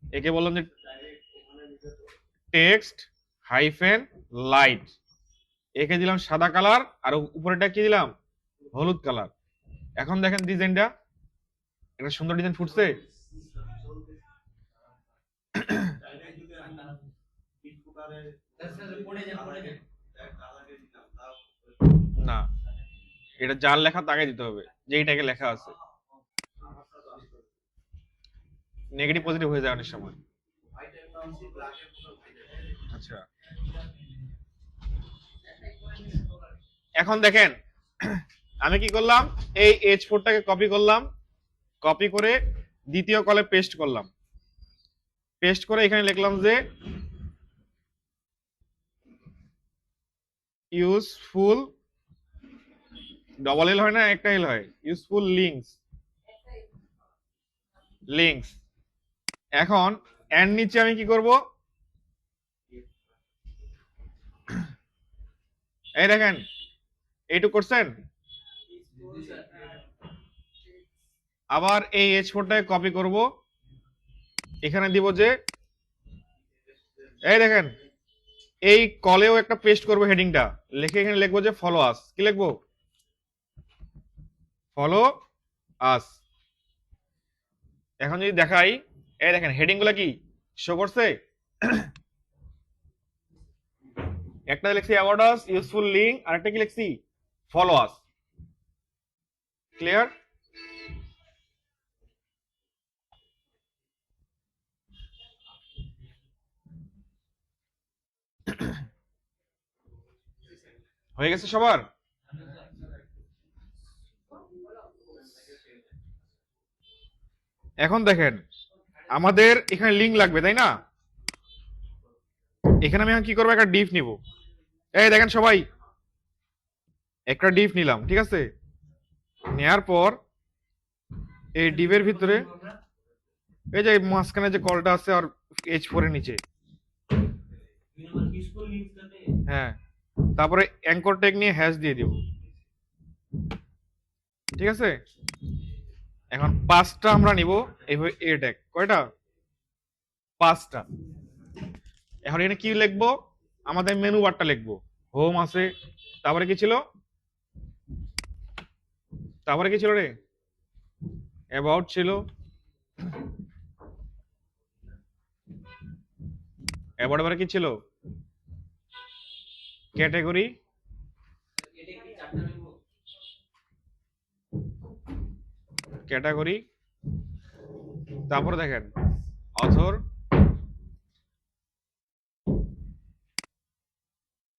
Speaker 1: একে বললাম যে টেক্সট হাইফেন লাইট, একে দিলাম সাদা কালার, আর উপরেটা কি দিলাম, হলুদ কালার। এখন দেখেন ডিজাইনটা, একটা সুন্দর ডিজাইন ফুটছে।
Speaker 2: স্যার পড়ে যান
Speaker 1: না, এটা যার লেখা তাকে দিতে হবে, যেইটাকে লেখা আছে। নেগেটিভ পজিটিভ হয়ে যায় অনেক সময়। আচ্ছা, এখন দেখেন আমি কি করলাম, এই H4টাকে কপি করলাম, কপি করে দ্বিতীয় কলে পেস্ট করলাম, পেস্ট করে এখানে লিখলাম যে ইউজফুল, ডবল এল হয় না, একটা এল হয়, ইউজফুল লিঙ্কস, লিঙ্কস। এখন এর নিচে আমি কি করব, এই দেখেন এইটুকু করছেন, আবার এই H4টাকে কপি করব, এখানে দিব যে এই দেখেন এই কলেও একটা পেস্ট করব, হেডিংটা লিখে এখানে লিখবো যে ফলো আস। কি লিখবো, ফলো আস। এখন যদি দেখাই, এই দেখেন হেডিং গুলা কি শো করছে, একটা লিখছি অ্যাবাউট আস, ইউজফুল লিংক, আর একটা কি লিখছি, ফলো আস। ক্লিয়ার? হয়ে গেছে সবার? এখন দেখেন আমাদের এখানে লিংক লাগবে, তাই না? এখানে আমি এখন কি করবো, একটা ডিভ নিব। এই দেখেন সবাই, একটা ডিভ নিলাম, ঠিক আছে? নেয়ার পর এই ডিভের ভিতরে এই যে মাঝখানে যে কলটা আছে আর H4 এর নিচে, হ্যাঁ, তারপরে অ্যাঙ্কর ট্যাগ নিয়ে হ্যাশ দিয়ে দিব, ঠিক আছে? এখন 5টা আমরা নিব এইভাবে, এ ট্যাগ কয়টা, 5টা। এখন এখানে কি লিখবো, আমাদের মেনু বারটা লিখবো, হোম আছে, তারপরে কি ছিল, তারপরে কি ছিল রে, অ্যাবাউট ছিল, অ্যাবাউট এবারে কি ছিল, ক্যাটাগরি, ক্যাটাগরি, তারপরে দেখেন অথর,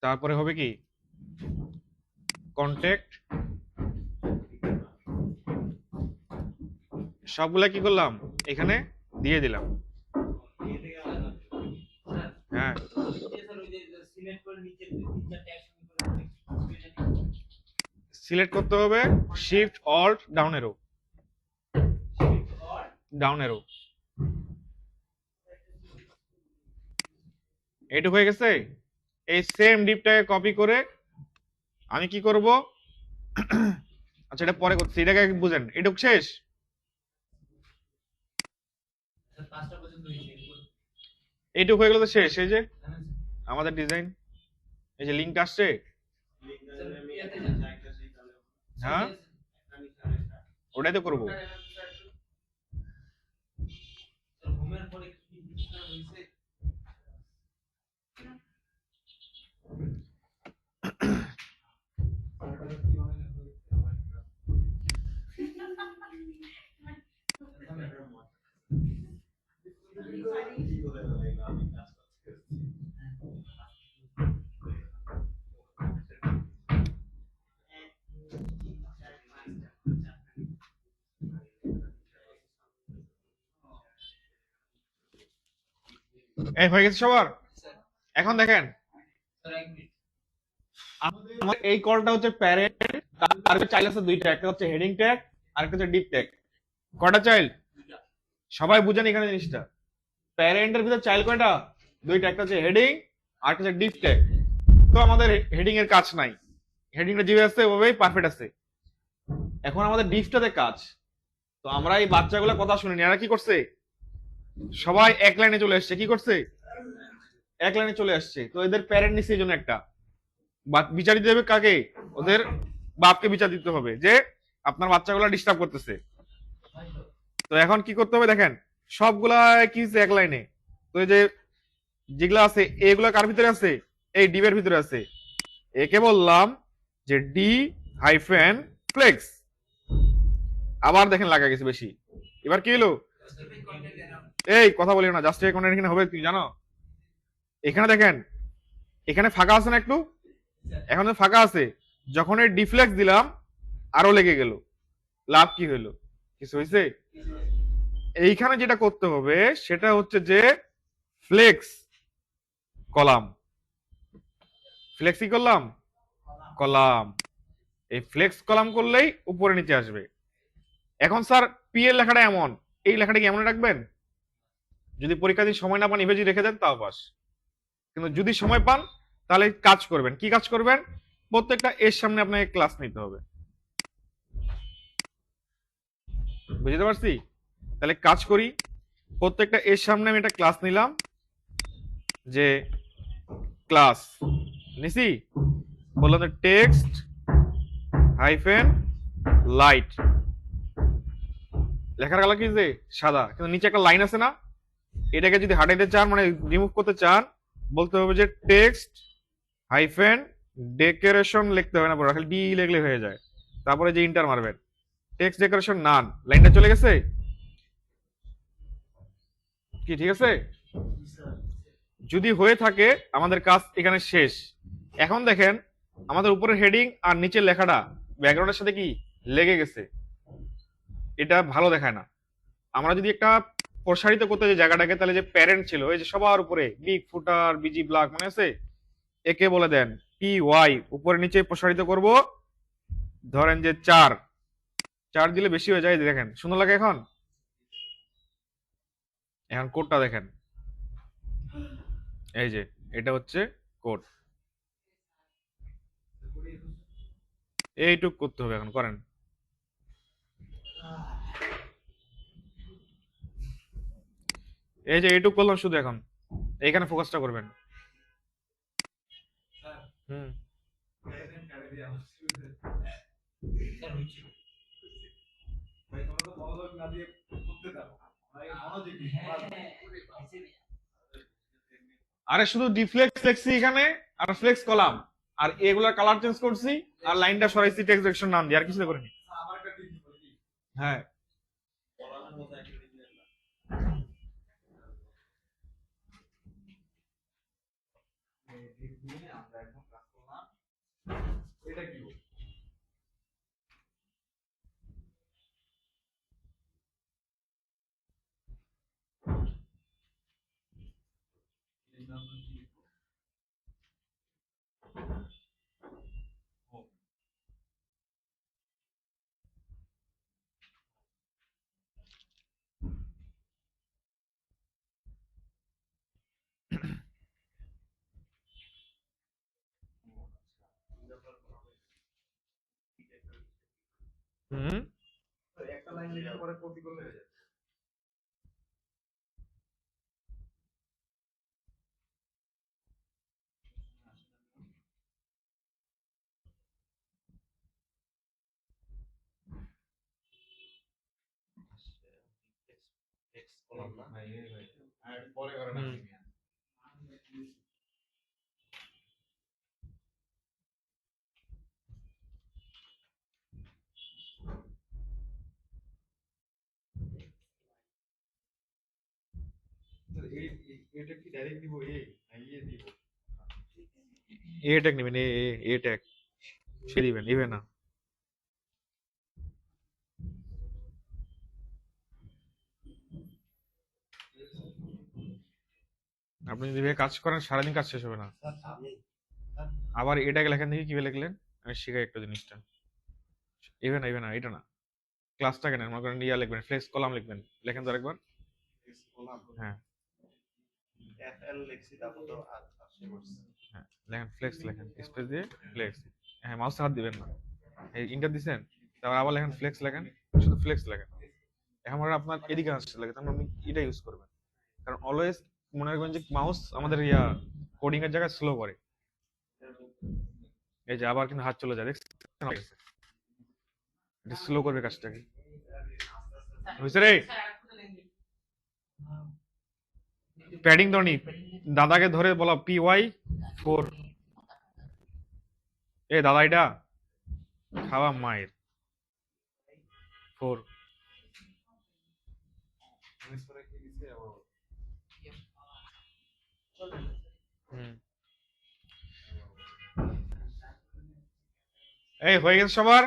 Speaker 1: তারপরে হবে কি কন্ট্যাক্ট। সবগুলা কি করলাম, এখানে দিয়ে দিলাম। হ্যাঁ, সিলেক্ট করতে হবে, shift alt down arrow, down arrow. এইটুকু হয়ে গেছে। এই সেম ডিপটাকে কপি করে আমি কি করব, আচ্ছা এটা পরে করছি, এটাকে বুঝেন, এটুকু শেষ। এইটুকু হয়ে গেল তো শেষ। এই যে আমাদের ডিজাইন, এই যে লিংক আসছে, হ্যাঁ ওটাই তো করবো। এই হয়ে গেছে সবার? এখন দেখেন আমার এই কলটা হচ্ছে প্যারেন্ট, আর চাইল্ড আছে দুইটা, একটা হচ্ছে হেডিং ট্যাগ আর একটা হচ্ছে ডিপ ট্যাগ। কয়টা চাইল্ড সবাই বুঝেন এখানে জিনিসটা, প্যারেন্টের ভিতরে চাইল্ড কয়টা, দুইটা, একটা হচ্ছে হেডিং আর একটা হচ্ছে ডিপ ট্যাগ। তো আমাদের হেডিং এর কাজ নাই, হেডিংটা যেভাবে আছে ওভাবেই পারফেক্ট আছে। এখন আমাদের ডিপটাতে কাজ। তো আমরা এই বাচ্চাগুলো কথা শুনিনি, এরা কি করছে, সবাই এক লাইনে চলে আসছে, কি করছে, এক লাইনে চলে আসছে। তো এদের প্যারেন্ট নিচ্ছে এই জন্য একটা বিচার দিতে হবে কাকে, ওদের বাপকে বিচার দিতে হবে যে আপনার বাচ্চাগুলো ডিস্টার্ব করতেছে। তো এখন কি করতে হবে দেখেন, সবগুলা কি এক লাইনে। তো এই যে যেগুলো আছে এগুলো কার ভিতরে আছে, এই ডিভ এর ভিতরে আছে। একে বললাম যে ডি হাইফেন ফ্লেক্স। আবার দেখেন লাগা গেছে বেশি। এবার কি হলো, এই কথা বলি না, জাস্টিফাই কন্টেন্ট এখানে হবে কি জানো, এখানে দেখেন এখানে ফাঁকা আছে না একটু, এখন তো ফাঁকা আছে, যখন এই ডিফ্লেক্স দিলাম আরো লেগে গেল, লাভ কি হলো, কিছু হয়েছে? এইখানে যেটা করতে হবে সেটা হচ্ছে যে ফ্লেক্স কলাম, ফ্লেক্স কি করলাম, কলাম, এই ফ্লেক্স কলাম করলেই উপরে নিচে আসবে। এখন স্যার পি এর লেখাটা এমন, এই লেখাটা কি এমন রাখবেন? যদি পরীক্ষা দিন সময় না পান ইভেজি রেখে দেন তাও পাস, কিন্তু যদি সময় পান তাহলে কাজ করবেন, কি কাজ করবেন, প্রত্যেকটা এর সামনে আপনাকে ক্লাস নিতে হবে। বুঝতে পারছি? তাহলে কাজ করি, প্রত্যেকটা এর সামনে আমি একটা ক্লাস নিলাম, যে ক্লাস নিছি, বললাম যে টেক্সট হাইফেন লাইট, লেখার কালার কি যে সাদা, কিন্তু নিচে একটা লাইন আছে না, এটাকে যদি হাটাইতে চান মানে রিমুভ করতে চান, বলতে হবে যে টেক্সট হাইফেন ডেকোরেশন, লিখতে হবে না পুরো, খালি ডি লিখলে হয়ে যায়, তারপরে যে ইন্টার মারবেন, টেক্সট ডেকোরেশন নান, লাইনটা চলে গেছে কি, ঠিক আছে? যদি হয়ে থাকে আমাদের কাজ এখানে শেষ। এখন দেখেন আমাদের উপরের হেডিং আর নিচের লেখাটা ব্যাকগ্রাউন্ডের সাথে কি লেগে গেছে, এটা ভালো দেখায় না। আমরা যদি একটা প্রসারিত করতে যে জায়গাটাকে, তাহলে যে প্যারেন্ট ছিল এই যে সবার উপরে বিগ ফুটার বিজি ব্লক মনে আছে, একে বলে দেন পি ওয়াই, উপরে নিচে প্রসারিত করব, ধরেন যে 4 4 দিলে বেশি হয়ে যায়, দেখেন সুন্দর লাগে। এখন এখন কোডটা দেখেন, এই যে এটা হচ্ছে কোড, এইটুক করতে হবে, এখন করেন। এই যে এইটুক করলাম শুধু, এখন এইখানে ফোকাসটা করবেন। হুম, আরে শুধু ডিফ্লেক্স লেখছি এখানে, আর ফ্লেক্স কলাম, আর এগুলার কালার চেঞ্জ করছি, আর লাইনটা সরাইছি টেক্সট ডিরেকশন নাম দিয়ে, আর কিছু করিনি। হ্যাঁ, হুম, হুম। এ ট্যাগ নেবেন, এ ট্যাগ সে দিবেন, ইভে না। আপনি যদি এভাবে কাজ করেন সারাদিন কাজ শেষ হবে না। আবার এটাকে লেখেন দেখি কিভাবে লিখলেন, আমি শিখাই একটা জিনিসটা। ইভে না, ইভে না, এটা না, ক্লাসটাকে নেন, মনে করেন ইয়া লিখবেন, ফ্লেক্স কলাম লিখবেন, লেখেন তো আরেকবার। হ্যাঁ, হ্যাঁ, লেখেন ফ্লেক্স, লেখেন স্পেস দিয়ে ফ্লেক্স, হ্যাঁ মাউসে হাত দিবেন না, এই ইন্টার দিছেন, তারপর আবার লেখেন ফ্লেক্স, লেখেন শুধু ফ্লেক্স লেখেন। এখন আর আপনার এদিকে আসছে লাগে, তার মানে আপনি এটা ইউজ করবেন, কারণ অলওয়েজ মনে রাখবেন যে মাউস আমাদের ইয়া কোডিং এর জায়গায় স্লো করে। এই যে আবার কিন্তু হাত চলে যায়, দেখছেন? এটা স্লো করবে কাজটাকে, বুঝছে রে? প্যাডিং ধরনি, দাদাকে ধরে বলো PY4। এ দাদা এটা খাওয়া মায়ের 4। এই হয়ে গেছে সবার?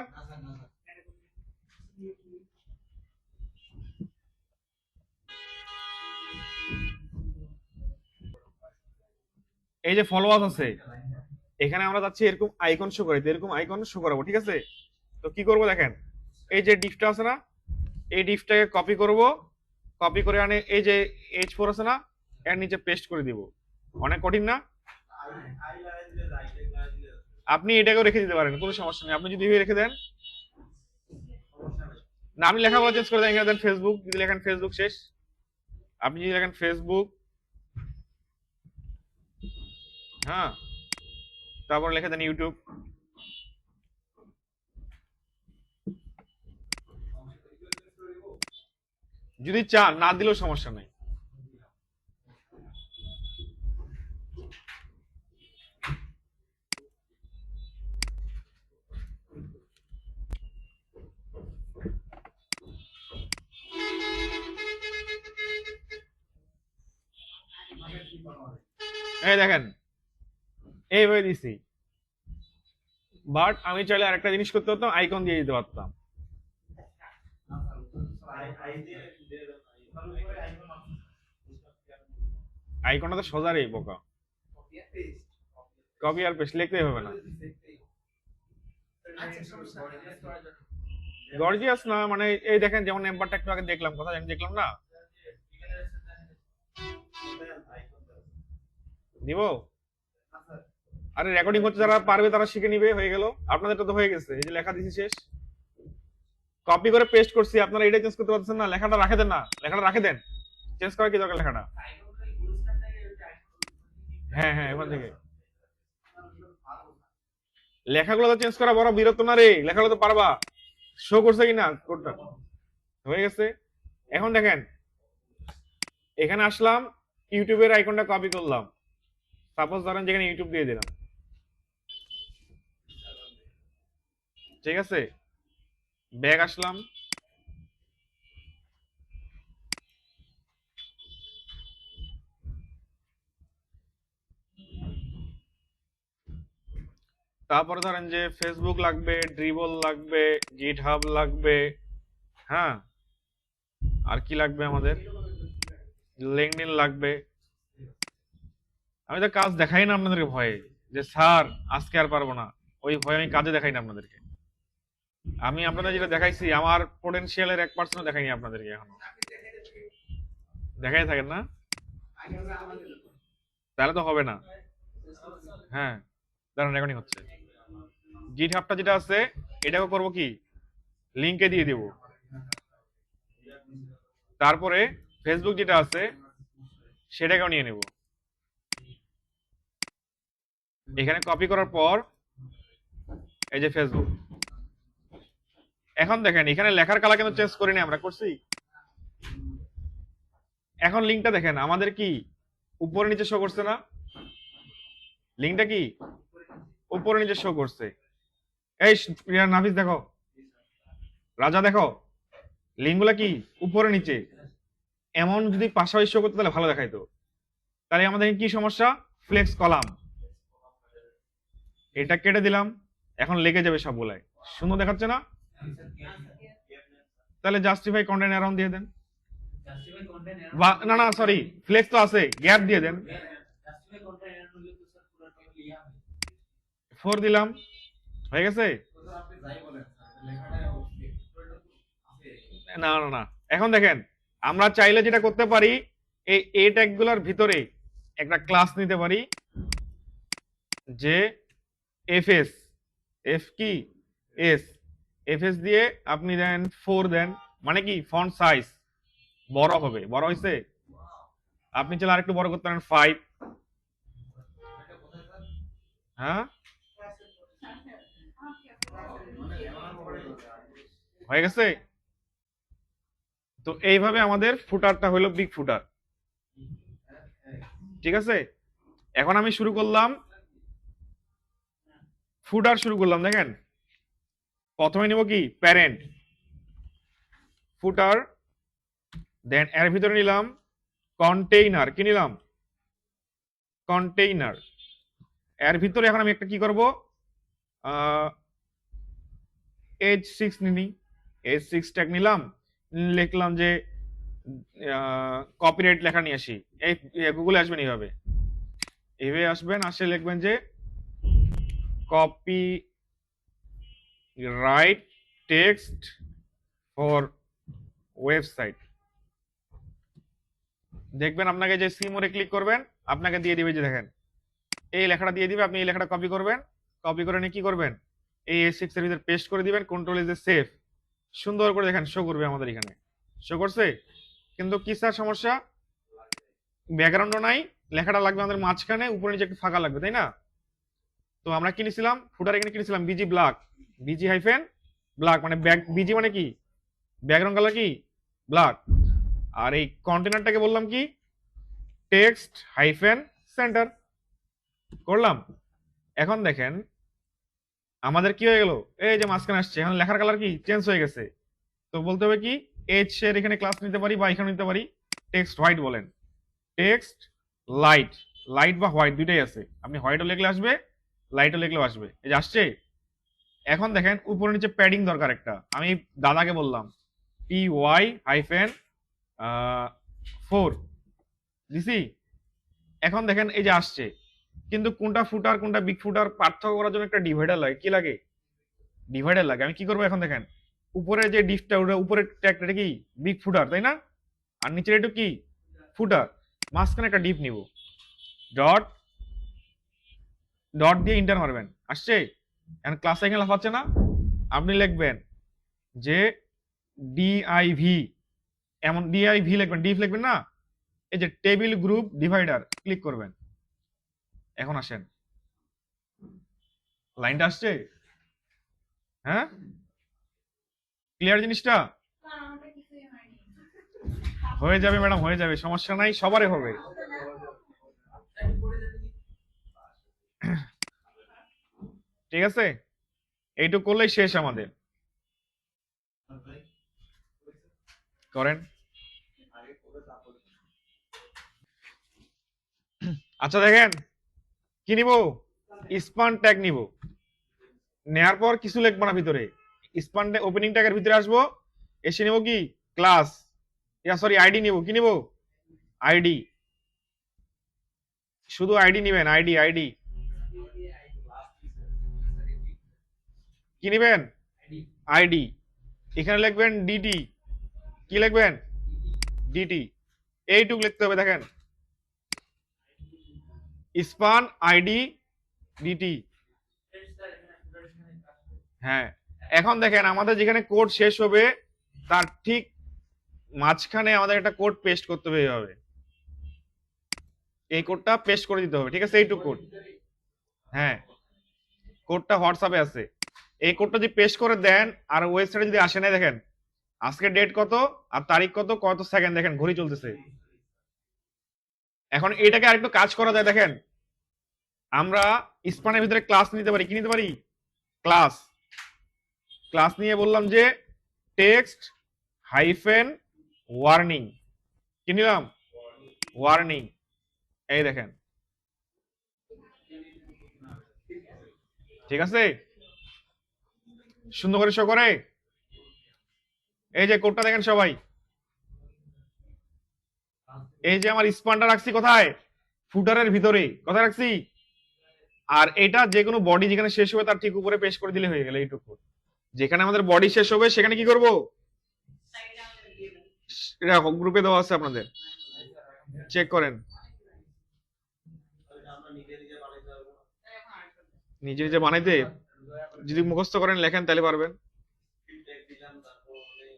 Speaker 1: এই যে ফলোয়ার্স আছে, এখানে আমরা যাচ্ছি এরকম আইকন শো করাইতে, এরকম আইকন শো করাবো, ঠিক আছে? তো কি করব দেখেন, এই যে ডিফটা আছে না, এই ডিফটাকে কপি করব, কপি করে আনে এই যে H4 আছে না, এর নিচে পেস্ট করে দিব। অনেক কঠিন না? আপনি এটাকেও রেখে দিতে পারেন, কোনো সমস্যা নেই। আপনি যদি এভাবে রেখে দেন, না আপনি লেখাগুলো চেঞ্জ করে দেন, এখানে দেন ফেসবুক, যদি লেখেন ফেসবুক শেষ। আপনি যদি লেখেন ফেসবুক, হ্যাঁ, তারপর লিখে দেন ইউটিউব। যদি চান না দিলেও সমস্যা নেই। এই দেখেন এইভাবে দিছি, বাট আমি চাইলে আরেকটা জিনিস করতে পারতাম, আইকন দিয়ে দিতে পারতাম। আইকনটা তো সোজা রে বোকা, কপি আর পেস্ট লিখতে হবে না। গর্জিয়াস না মানে এই দেখেন, যেমন নাম্বারটা একটু আগে দেখলাম, কথা জানি দেখলাম না, দিব। আরে রেকর্ডিং হচ্ছে, যারা পারবে তারা শিখে নিবে, হয়ে গেল। আপনাদেরটা তো হয়ে গেছে, এই যে লেখা দিছি শেষ, কপি করে পেস্ট করছি। আপনারা এটা চেঞ্জ করতে পারছেন না, লেখাটা রাখে দেন না, লেখাটা রাখে দেন, চেঞ্জ করার কি দরকার লেখাটা? হ্যাঁ হ্যাঁ, এখান থেকে লেখাগুলো তো চেঞ্জ করা বড় বিরক্ত না রে, লেখাগুলো তো পারবা। শো করছে কিনা কোডটা? হয়ে গেছে। এখন দেখেন, এখানে আসলাম, ইউটিউবের আইকনটা কপি করলাম, সাপোজ ধরেন যেখানে ইউটিউব দিয়ে দিলাম, ঠিক আছে? ব্যাক আসলাম, তারপরে ধরেন যে ফেসবুক লাগবে, ড্রিবল লাগবে, গিট হাব লাগবে, হ্যাঁ, আর কি লাগবে আমাদের, লিঙ্কডইন লাগবে। আমি তো কাজ দেখাই না আপনাদেরকে ভয়ে, যে স্যার আজকে আর পারবো না, ওই ভয়ে আমি কাজে দেখাই না আপনাদেরকে। আমি আপনাদের যেটা দেখাইছি, আমার পোটেনশিয়ালের 1% দেখাইনি আপনাদেরকে এখনো। দেখাই থাকেন না, তাহলে তো হবে না। হ্যাঁ, দাঁড়ান, রেকর্ডিং হচ্ছে। গিট হাবটা যেটা আছে, এটাকে করব কি, লিংকে দিয়ে দেব। তারপরে ফেসবুক যেটা আছে সেটাকেও নিয়ে নেব, এখানে কপি করার পর এই যে ফেসবুক। এখন দেখেন এখানে লেখার কালার কিন্তু চেঞ্জ করিনি আমরা, করছি? এখন লিংকটা দেখেন আমাদের কি উপরে নিচে শো করছে না? লিংকটা কি উপরে নিচে শো করছে। এই নাফিস দেখো, রাজা দেখো, লিঙ্কগুলা কি উপরে নিচে। এমন যদি পাশাপাশি শো করতে তাহলে ভালো দেখাইতো। তাহলে আমাদের কি সমস্যা, ফ্লেক্স কলাম, এটা কেটে দিলাম, এখন লেগে যাবে সবগুলাই, সুন্দর দেখাচ্ছে না? তাহলে জাস্টিফাই কন্টেন্ট অ্যারাউন্ড দিয়ে দেন, না না সরি, ফ্লেক্স তো আছে, গ্যাপ দিয়ে দেন। 4 দিলাম, হয়ে গেছে। না না না, এখন দেখেন আমরা চাইলে যেটা করতে পারি, এই এ ট্যাগ গুলার ভিতরে একটা ক্লাস নিতে পারি, যে এফএস, এফ কি এস, এফএস দিয়ে আপনি দেন 4 দেন, মানে কি ফন্ট সাইজ বড় হবে। বড় হয়েছে, আপনি চাইলে আরেকটু বড় করতে পারেন 5। হ্যাঁ, হয়ে গেছে। তো এইভাবে আমাদের ফুটারটা হলো বিগ ফুটার। ঠিক আছে, এখন আমি শুরু করলাম, ফুটার শুরু করলাম। দেখেন প্রথমে নিব কি প্যারেন্ট ফুটার, দেন এর ভিতরে নিলাম কন্টেইনার, কি নিলাম কন্টেইনার। এর ভিতরে এখন আমি একটা কি করব, H6 নিনি, H6 ট্যাগ নিলাম, লিখলাম যে কপিরাইট লেখা নিয়ে আসি। এই গুগলে আসবেন এইভাবে, এইভাবে আসবেন, আসে লিখবেন যে copy right text for website. দেখবেন আপনাকে যে সি মোড়ে ক্লিক করবেন আপনাকে দিয়ে দিবে, যে দেখেন এই লেখাটা দিয়ে দিবে, আপনি এই লেখাটা কপি করবেন, কপি করে নিয়ে কি করবেন এই A6 এর ভিতরে পেস্ট করে দিবেন, কন্ট্রোল ইজ সেভ, সুন্দর করে দেখেন শো করবে আমাদের এখানে, শো করছে। কিন্তু কি স্যার সমস্যা, ব্যাকগ্রাউন্ডও নাই, লেখাটা লাগবে আমাদের মাঝখানে, উপরে নিচে একটু ফাঁকা লাগবে, তাই না? তো আমরা কি নিছিলাম ফুটার, এখানে কি নিছিলাম BG black, BG hyphen black, মানে বিজি মানে কি ব্যাকগ্রাউন্ড কালার কি ব্ল্যাক। আর এই কন্টেনারটাকে বললাম কি টেক্সট হাইফেন সেন্টার করলাম। এখন দেখেন আমাদের কি হয়ে গেল, এই যে মাঝখানে আসছে, এখন লেখার কালার কি চেঞ্জ হয়ে গেছে। তো বলতে হবে কি এইচ এর এখানে ক্লাস নিতে পারি বা এখানে নিতে পারি টেক্সট হোয়াইট বলেন, টেক্সট লাইট, লাইট বা হোয়াইট দুইটাই আছে, আপনি হোয়াইটও লিখলে আসবে লাইটও লিখলেও আসবে, এই যে আসছে। এখন দেখেন উপরে নিচে প্যাডিং দরকার একটা, আমি দাদাকে বললাম PY হাইফেন 4 দিছি। এখন দেখেন এই যে আসছে, কিন্তু কোনটা ফুটার কোনটা বিগ ফুটার পার্থক্য করার জন্য একটা ডিভাইডার লাগে, কি লাগে ডিভাইডার লাগে। আমি কি করবো এখন দেখেন উপরে যে ডিফটা ওটা উপরের ট্যাগটা কি বিগ ফুটার, তাই না? আর নিচের একটু কি ফুটার, মাঝখানে একটা ডিপ নিব, ডট ডট দিয়ে ইন্টার মারবেন, আসছে। এখন ক্লাস এখানে লাফাচ্ছে না, আপনি লিখবেন যে DIV, এমন DIV লিখবেন, ডিফ লিখবেন না, এই যে টেবিল গ্রুপ ডিভাইডার ক্লিক করবেন। এখন আসেন লাইনটা আসছে, হ্যাঁ ক্লিয়ার জিনিসটা হয়ে যাবে ম্যাডাম, হয়ে যাবে, সমস্যা নাই, সবারই হবে। ঠিক আছে, এইটুকু করলেই শেষ আমাদের, করেন। আচ্ছা দেখেন কি নিব, স্পান ট্যাগ নিব, নেয়ার পর কিছু লিখবো না ভিতরে, স্পান ওপেনিং ট্যাগের ভিতরে আসবো, এসে নিব কি ক্লাস, সরি আইডি নিব, কি নিব আইডি, শুধু আইডি নিবেন, আইডি আইডি কি নিবেন আইডি, এখানে লিখবেন ডিটি, কি লিখবেন ডিটি, এইটুকু লিখতে হবে। দেখেন স্পান আইডি ডিটি, হ্যাঁ। এখন দেখেন আমাদের যেখানে কোড শেষ হবে তার ঠিক মাঝখানে আমাদের একটা কোড পেস্ট করতে হবে, এইভাবে এই কোডটা পেস্ট করে দিতে হবে, ঠিক আছে এইটুকু কোড, হ্যাঁ কোডটা হোয়াটসঅ্যাপে আছে, এই কোডটা যদি পেস্ট করে দেন আর ওয়েবসাইটে যদি আসে না, দেখেন আজকে ডেট কত আর তারিখ কত, কত সেকেন্ড, দেখেন ঘড়ি চলতেছে। এখন এটাকে আরেকটু কাজ করা যায়, দেখেন আমরা স্পানের ভিতরে ক্লাস নিতে পারি, কি নিতে পারি ক্লাস, ক্লাস নিয়ে বললাম যে টেক্সট হাইফেন ওয়ার্নিং, কি নিলাম ওয়ার্নিং, এই দেখেন ঠিক আছে, সুন্দর করে শো করে। এই যে কোডটা দেখেন সবাই, এই যে আমার স্পানটা রাখছি কোথায় ফুটারের ভিতরে, কোথায় রাখছি, আর এটা যে কোনো বডি যেখানে শেষ হবে তার ঠিক উপরে পেস্ট করে দিলে হয়ে গেল এইটুকু। যেখানে আমাদের বডি শেষ হবে সেখানে কি করব, গ্রুপে দেওয়া আছে আপনাদের, চেক করেন, নিজে নিজে বানাইতে যদি মুখস্থ করেন লেখেন তাহলে পারবেন।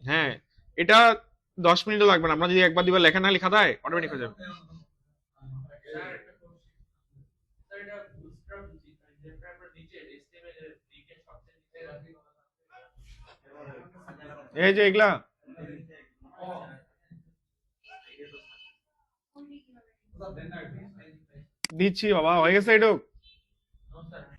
Speaker 1: হ্যাঁ এটা 10 মিনিটও লাগবে না, আপনারা যদি একবার দুবার লেখেন না খাতায় অটোমেটিক হয়ে যাবে। এই যে এগুলা দিচ্ছি বাবা, হয়ে গেছে এটুক।